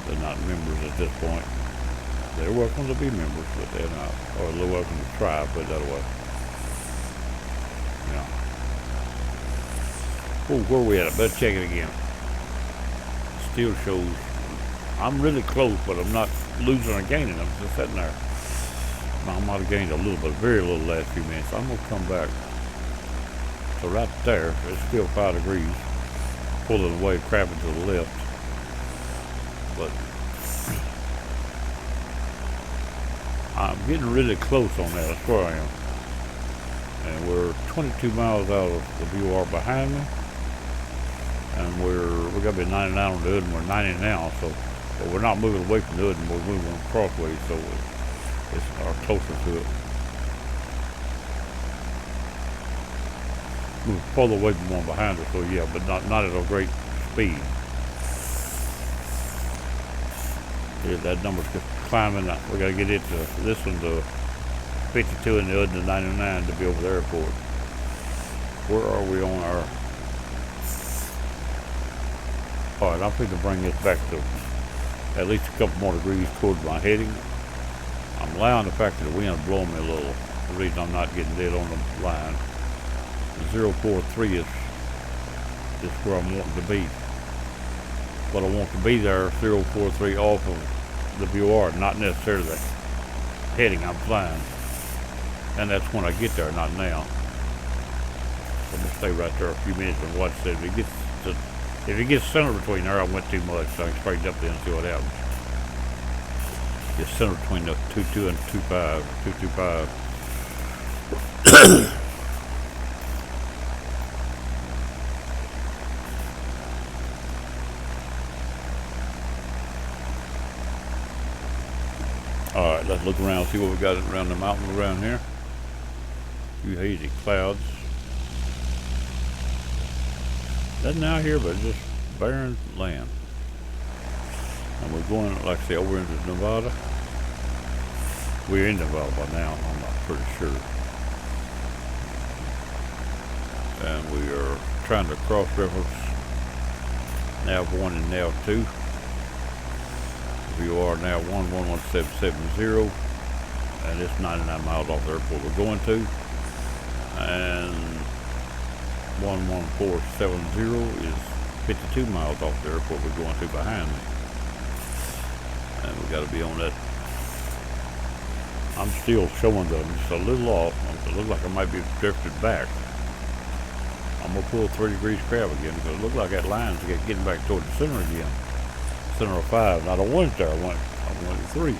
They're not members at this point. They're welcome to be members, but they're not. Or they're welcome to try, put it that way. Yeah. Oh, where are we at? I better check it again. Still shows I'm really close, but I'm not losing or gaining. I'm just sitting there. I might have gained a little, but very little last few minutes. I'm gonna come back. So right there, it's still 5 degrees, pulling away, crabbing to the left. But I'm getting really close on that, I swear I am. And we're 22 miles out of the BOR behind me. And we got to be 99 on the hood, and we're 90 now, so but we're not moving away from the hood, and we're moving crossways, so it's closer to it. Move further away from one behind us, so yeah, but not at a great speed. Yeah, that number's just climbing up. We gotta get it to this one to 52 and the other to 99 to be over the airport. Where are we on our? Alright, I'm going to bring this back to at least a couple more degrees towards my heading. I'm allowing the fact that the wind's blowing me a little. The reason I'm not getting dead on the line. 043 is where I'm wanting to be. But I want to be there 043 off of the BOR, not necessarily the heading I'm flying. And that's when I get there, not now. So I'm gonna stay right there a few minutes and watch it. If it gets centered between there, I went too much, so I can straighten up there and see what happens. It's centered between the 22 and 225. Alright, let's look around, see what we got around the mountains around here. A few hazy clouds. Nothing out here but just barren land. And we're going, like I say, over into Nevada. We're in Nevada by now, I'm not pretty sure. And we are trying to cross-reference nav1 and nav2. We are now 11170. and it's 99 miles off the airport we're going to, and 11470 is 52 miles off the airport we're going to behind me, and we got to be on that. I'm still showing them just a little off. It looks like I might be drifted back. I'm gonna pull 3 degrees crab again because it looks like that line's getting back toward the center again. Center of 5. Now I don't want it there. I want it 3.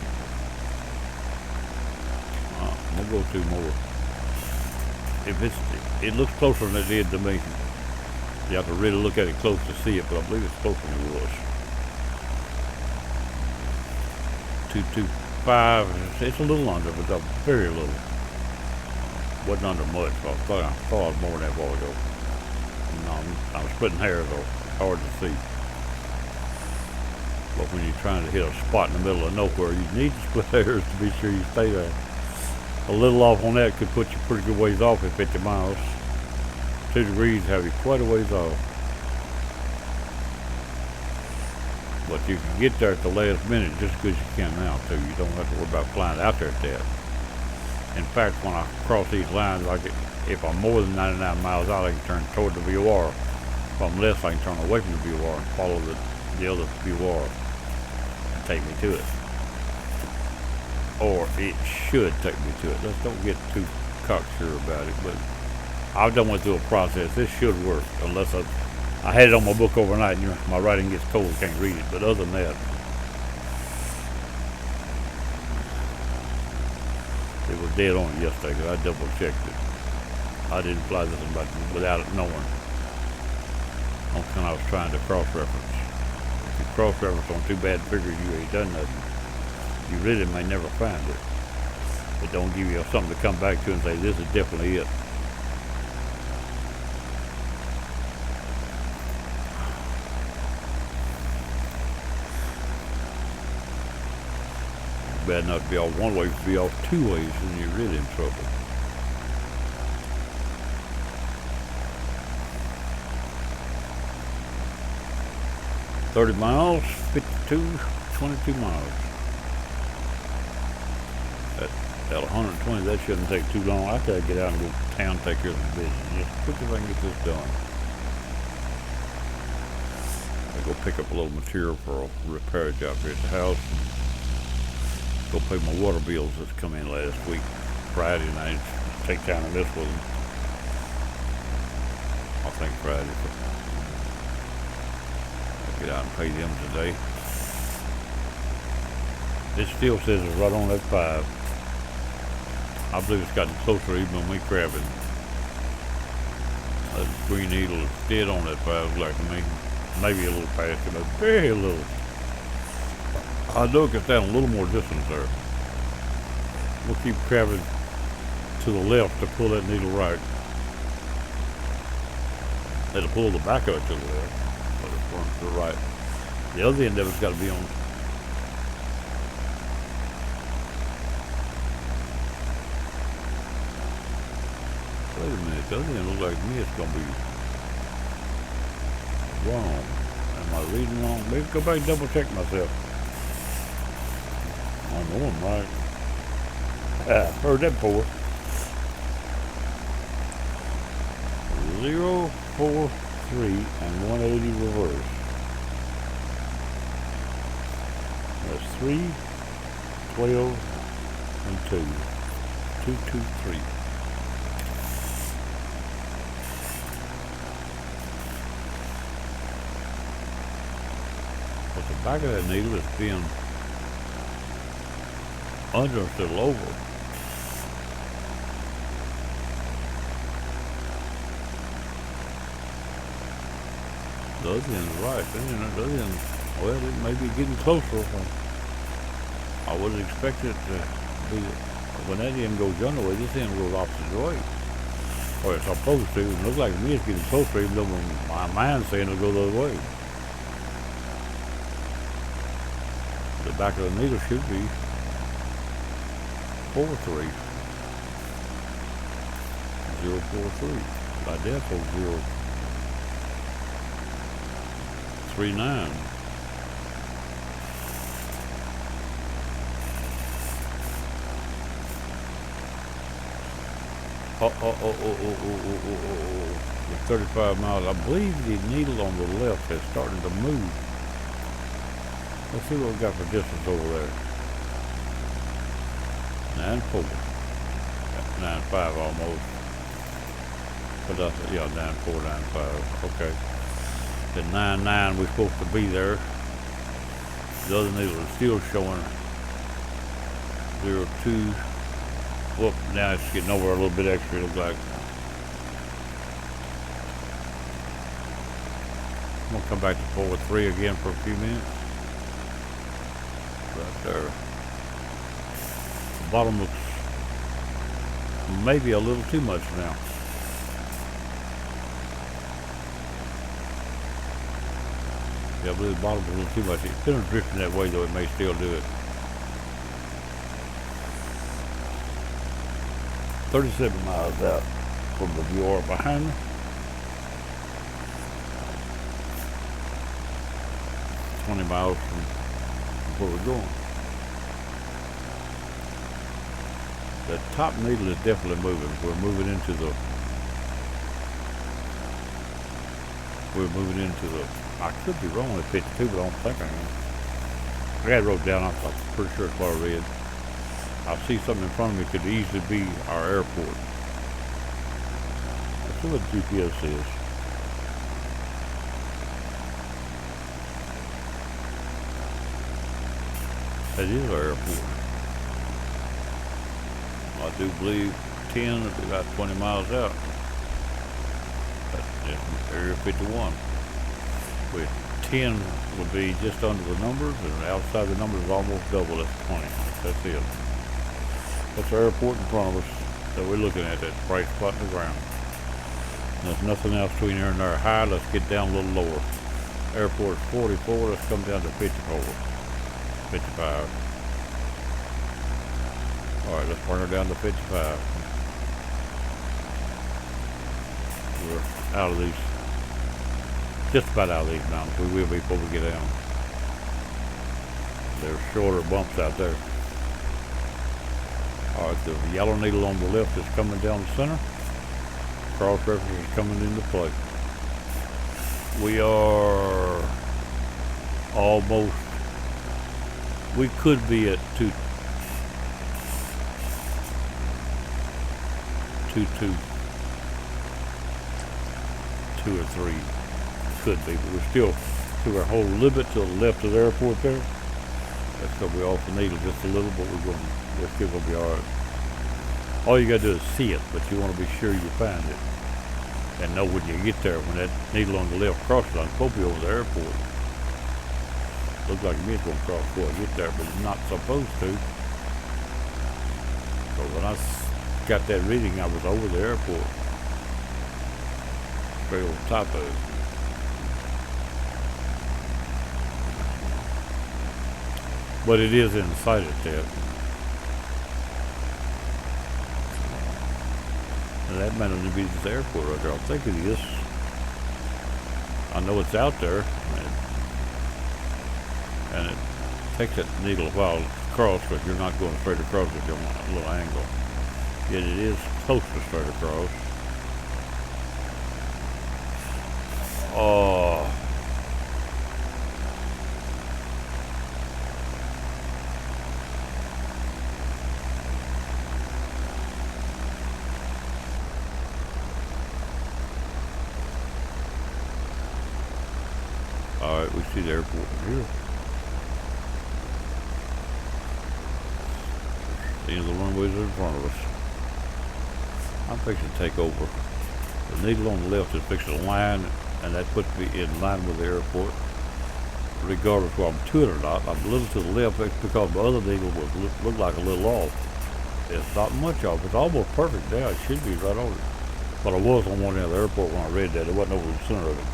I'm gonna go 2 more. If it looks closer than it did to me. You have to really look at it close to see it, but I believe it's closer than it was. 225. It's a little under, but that's very little. Wasn't under much. I thought it was more than that a while ago. I'm splitting hairs though. Hard to see. But when you're trying to hit a spot in the middle of nowhere, you need to split hairs to be sure you stay there. A little off on that could put you pretty good ways off at 50 miles. 2 degrees have you quite a ways off. But you can get there at the last minute just as good as you can now too. You don't have to worry about flying out there at that. In fact, when I cross these lines, if I'm more than 99 miles out, I can turn toward the VOR. If I'm less, I can turn away from the VOR and follow the other VOR and take me to it. Or it should take me to it. Let's don't get too cocksure about it, but I've done went through a process. This should work, unless I had it on my book overnight and my writing gets cold, can't read it. But other than that, it was dead on yesterday because I double checked it. I didn't fly this one without it knowing. On kind I was trying to cross-reference. If you cross-reference on 2 bad figures, you ain't done nothing. You really may never find it. It don't give you something to come back to and say, this is definitely it. Bad enough to be off one way, to be off 2 ways, and you're really in trouble. $30 miles, 22 miles. At 120, that shouldn't take too long. I gotta get out and go to town and take care of the business. Just quick if I can get this done. I go pick up a little material for a repair job here at the house. Go pay my water bills that's come in last week, Friday, and I take time to mess with them. I think Friday. I'll get out and pay them today. It still says it's right on that 5. I believe it's gotten closer even on me crabbing. That green needle is dead on that 5, like to me. Maybe a little faster, but very little. I know it gets down a little more distance there. We'll keep crabbing to the left to pull that needle right. It'll pull the back of it to the left, but it's going to the right. The other end of it's got to be on. Wait a minute, the other end looks like to me it's going to be wrong. Am I reading wrong? Maybe go back and double check myself. I know I'm right. Heard that before. 0, 4, 3, and 180 reverse. That's 3, 12, and 2. 2, 2, 3. But the back of that needle is being under instead of over. The other end's right. The other end, well, it may be getting closer. I would expect it to be, when that end goes the other way, this end goes opposite way. Or it's supposed to. It looks like to me it's getting closer, even though my mind's saying it'll go the other way. The back of the needle should be 4, 3. 0, 4, 3. By default, 0, 3, 9. With 35 miles, I believe the needle on the left is starting to move. Let's see what we got for distance over there. 9.4. 9.5 almost. But that's, yeah, 9.4, 9.5. Okay. At 9.9 we're supposed to be there. The other needle is still showing 0.2. Whoop, now it's getting over a little bit extra, it looks like. I'm gonna come back to 4.3 again for a few minutes. Right there. The bottom looks maybe a little too much now. Yeah, I believe the bottom's a little too much. It's been drifting that way, though it may still do it. 37 miles out from the viewer behind me. 20 miles from where we're going. The top needle is definitely moving. We're moving into the I could be wrong at 52, but I don't think I am. I got it wrote down. I'm pretty sure it's what I read. I see something in front of me could easily be our airport. Let's see what the GPS is. That is our airport. I do believe 10 is about 20 miles out. That's Area 51. With 10 would be just under the numbers, and outside the numbers is almost double. That's 20. That's it. That's the airport in front of us that we're looking at, that bright spot in the ground. And there's nothing else between here and there. High, let's get down a little lower. Airport 44, let's come down to 54. 55. Alright, let's bring her down to 55. We're out of these, just about out of these mountains. We will be before we get down. There's shorter bumps out there. Alright, the yellow needle on the left is coming down the center. Cross reference is coming into play. We are almost, we could be at 2.2 or 3. Could be, but we're still our whole little bit to the left of the airport there. That's gonna be off the needle just a little, but we're still gonna be alright. All you gotta do is see it, but you wanna be sure you find it. And know when you get there, when that needle on the left crosses, I'm supposed to be over the airport. Looks like me it's gonna cross before I get there, but it's not supposed to. So when I got that reading, I was over the airport. Straight over top of it. But it is in sight at that. And that might only be the airport right there. I think it is. I know it's out there. And it takes that needle a while to cross, but you're not going straight across if you want a little angle. Yet it is close to straight across. Oh. Alright, we see the airport here. The end of the runways are in front of us. I'm fixing to take over. The needle on the left is fixing to line, and that puts me in line with the airport. Regardless of whether I'm to it or not, I'm a little to the left because the other needle would look like a little off. It's not much off. It's almost perfect now. It should be right on it. But I was on one end of the airport when I read that. It wasn't over the center of it.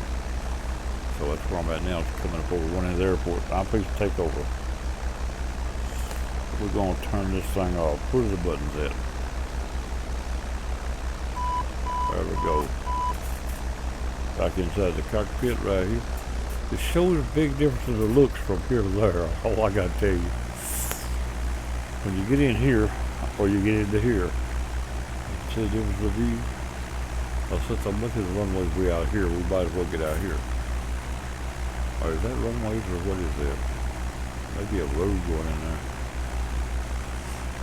So that's where I'm at now. It's coming up over one end of the airport. I'm fixing to take over. We're going to turn this thing off. Where are the buttons at? There we go. Back inside the cockpit right here. It shows a big difference in the looks from here to there. All I got to tell you. When you get in here, or you get into here, see the difference of view? Well, since I'm looking at the runways way out here, we might as well get out here. Or is that runways or what is that? Maybe a road going in there.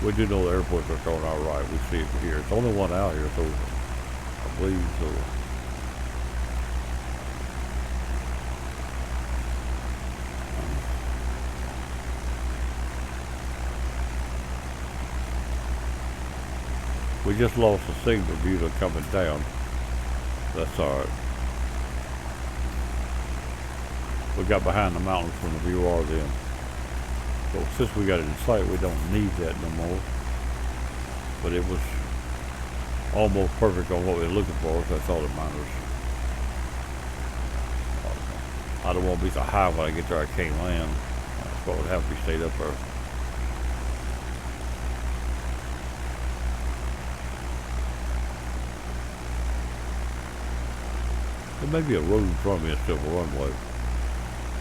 We do know the airport's are on our right. We see it from here. It's the only one out here, so I believe so. We just lost the signal due to coming down. That's alright. We got behind the mountains from the VOR then. So since we got it in sight, we don't need that no more. But it was almost perfect on what we were looking for, so that's all that matters. I don't want to be so high when I get there I can't land. That's what would have to be stayed up there. There may be a road in front of me instead of a runway.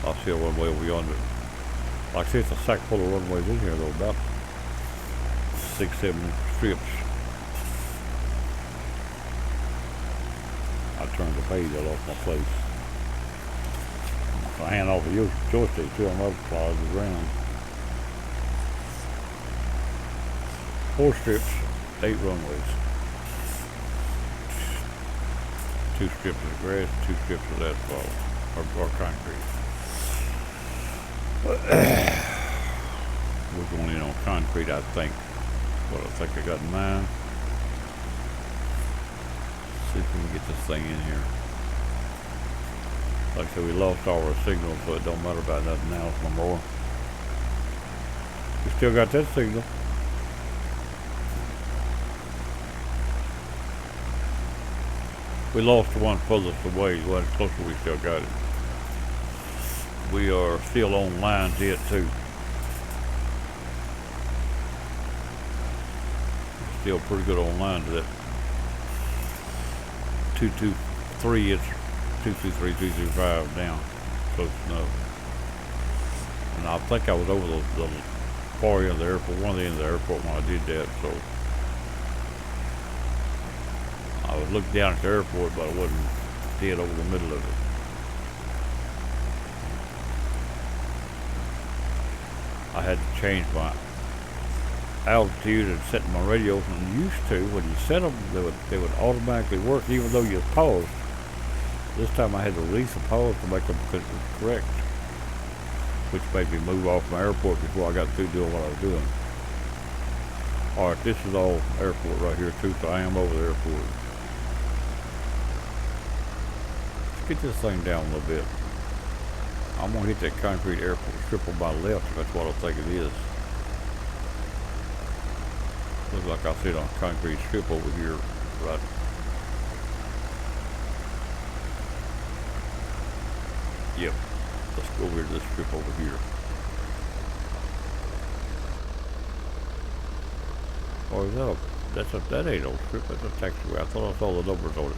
I see a runway over yonder. Like I say, it's a sack full of runways in here though, about 6-7 strips. I turned the page out off my face. If I hand off a joystick too, I'm up the ground. 4 strips, 8 runways. 2 strips of grass, 2 strips of asphalt, or concrete. We're going in on concrete, I think. What I think I got in mind. See if we can get this thing in here. Like I said, we lost all our signal, so it don't matter about nothing else no more. We still got that signal. We lost the one furthest away, the one closer we still got it. We are still on lines yet too. Still pretty good on line to that 223, it's 223, 225 down, close enough. And I think I was over the far end of the airport, one of the ends of the airport when I did that, so. I was looking down at the airport, but I wasn't dead over the middle of it. I had to change my altitude and set my radios, and used to, when you set them, they would automatically work even though you paused. This time I had to release the pause to make them correct, which made me move off my airport before I got through doing what I was doing. Alright, this is all airport right here too, so I am over the airport. Get this thing down a little bit. I'm gonna hit that concrete airport strip on my left if that's what I think it is. Looks like I see it on a concrete strip over here, right? Yep. Let's go over to this strip over here. Or is that ain't no strip, that's a taxiway. I thought I saw the numbers on it.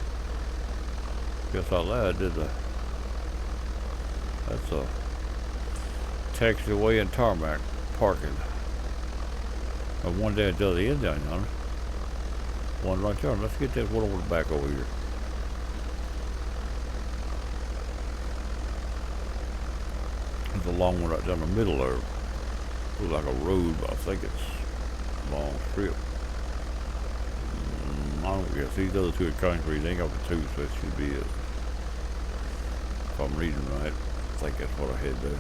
Guess I lied, didn't I? That's a taxiway and tarmac parking. And one down at the other end down yonder. One right there. Let's get that one over the back over here. There's a long one right down the middle there. Looks like a road, but I think it's a long strip. I don't guess these other two are concrete. They ain't got the two, so it should be it. If I'm reading right, I think that's what I had there.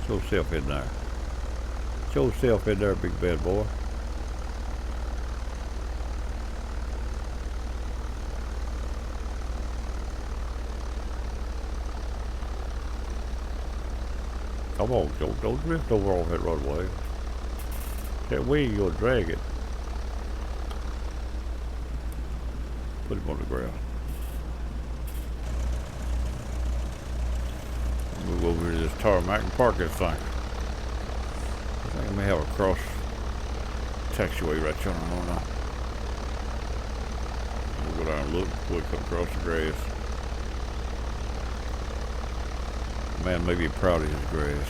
Show yourself in there. Show yourself in there, big bad boy. Come on, Joe, don't drift over off that runway. That wing, you'll drag it. Put him on the ground. Move over to this tarmac and park this thing. I think I may have a cross taxiway right here on now. We'll go down and look before we come across the grass. Man may be proud of his grass.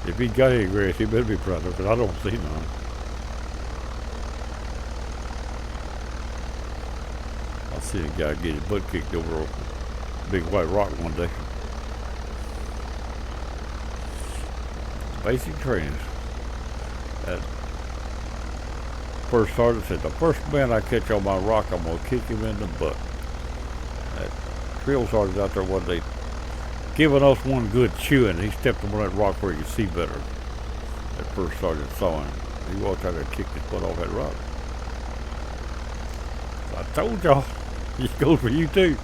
If he got any grass, he better be proud of it, because I don't see none. I see a guy get his butt kicked over a big white rock one day. Basic training. That first sergeant said, the first man I catch on my rock, I'm going to kick him in the butt. That drill sergeant out there one day giving us one good chewing. He stepped on that rock where he could see better. That first sergeant saw him. He walked out there and kicked his butt off that rock. So I told y'all, it goes for you too.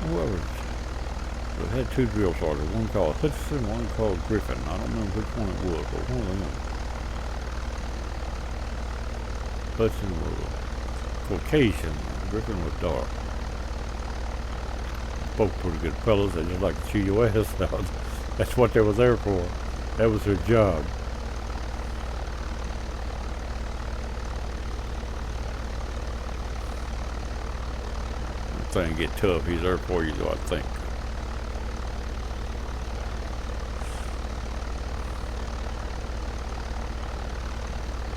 Whoever. We had two drill sergeants, one called Hutchinson, one called Griffin. I don't remember which one it was, but one of them. Hudson was Caucasian, Griffin was dark. Both pretty good fellas, they just like to chew your ass out. That's what they were there for. That was their job. Thing get tough, he's there for you, though, I think.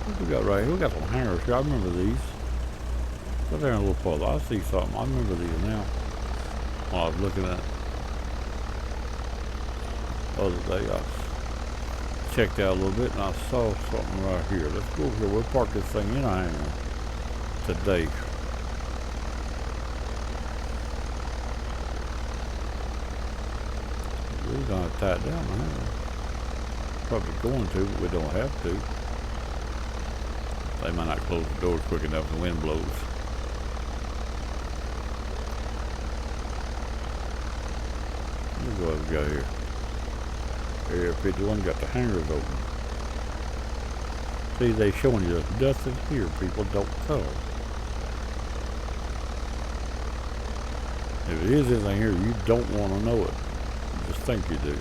What we got right here? We got some hangers here. I remember these. Go there a little further. I see something. I remember these now. When I was looking at the other day, I checked out a little bit and I saw something right here. Let's go over here. We'll park this thing in a hanger today. We're going to tie it down now. Probably going to, but we don't have to. They might not close the doors quick enough when the wind blows. Look what we got here. Area 51 got the hangers open. See, they showing you there's nothing here. People don't come. If it is anything here, you don't want to know it. Just think you do.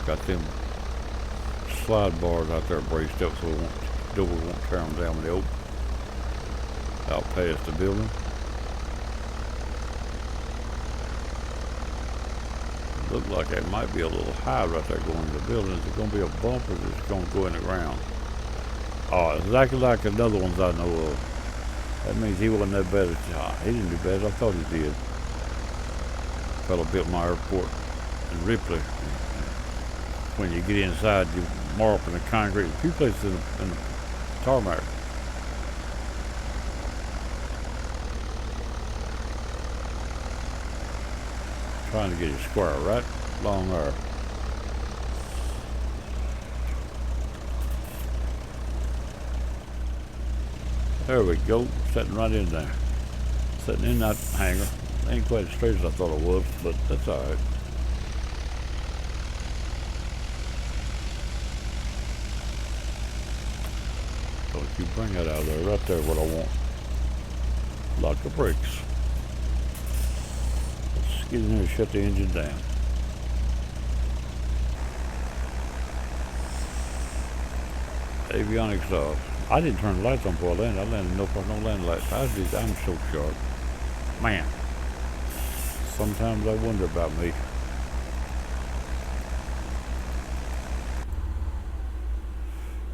Got them slide bars out there braced up so doors won't tear them down when they open. Out past the building. Look like it might be a little high right there going to the building. Is it going to be a bump or is it going to go in the ground? Oh, exactly like another ones I know of. That means he wasn't that bad. He didn't do bad. I thought he did. Fellow built my airport in Ripley. When you get inside, you mark up in the concrete. A few places in the tarmac. Trying to get it square right along there. There we go, sitting right in there. Sitting in that hangar. Ain't quite as straight as I thought it was, but that's alright. So if you bring that out of there, right there what I want. Lock the brakes. Let's get in there and shut the engine down. Avionics off. I didn't turn the lights on before I landed. I landed no landing lights. I'm so sharp. Man. Sometimes I wonder about me.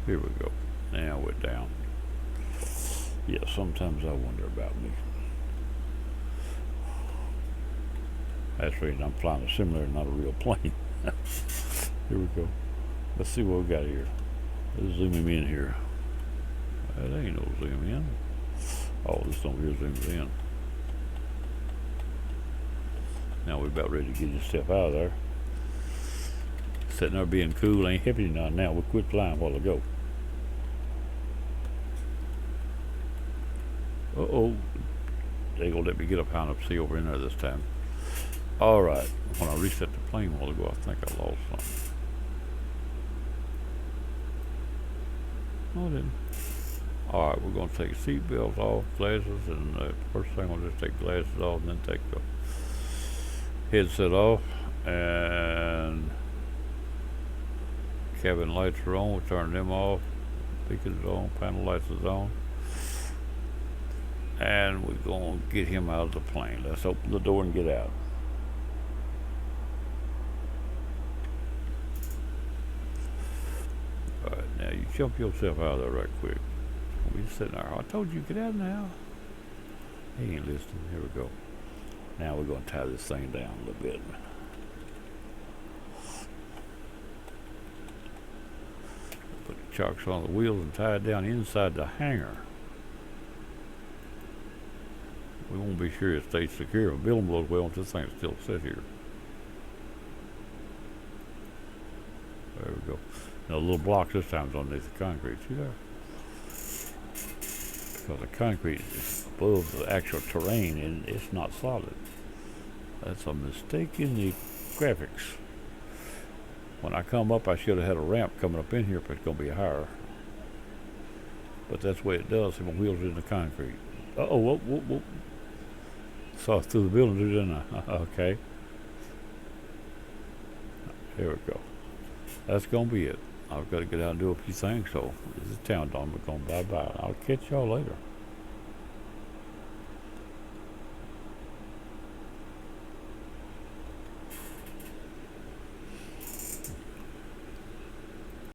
Here we go. Now we're down. Yeah, sometimes I wonder about me. That's the reason I'm flying a simulator, not a real plane. Here we go. Let's see what we got here. Let's zoom him in here. That ain't no zoom in. Oh, this over here zooms in. Now we're about ready to get this stuff out of there. Sitting there being cool, ain't helping you none now. We quit flying a while ago. Uh-oh. They gonna let me get up high enough to see over in there this time. Alright. When I reset the plane a while ago, I think I lost something. No, I didn't. All right, we're going to take seat belts off, glasses, and first thing I'll just take glasses off and then take the headset off. And cabin lights are on, we'll turn them off. Beacon is on, panel lights is on. And we're going to get him out of the plane. Let's open the door and get out. All right, now you jump yourself out of there right quick. We just sitting there. I told you, get out now. He ain't listening. Here we go. Now we're going to tie this thing down a little bit. Put the chocks on the wheels and tie it down inside the hangar. We won't be sure it stays secure. If building blows well, this thing still sit here. There we go. Now the little block this time's underneath the concrete. See there? Because the concrete is above the actual terrain and it's not solid. That's a mistake in the graphics. When I come up, I should have had a ramp coming up in here, but it's going to be higher. But that's the way it does. My wheels are in the concrete. Uh-oh, whoop, whoop, whoop. Saw it through the building, didn't I? Okay. There we go. That's going to be it. I've got to get out and do a few things, so this is Town Dawn. We're going bye-bye. I'll catch y'all later.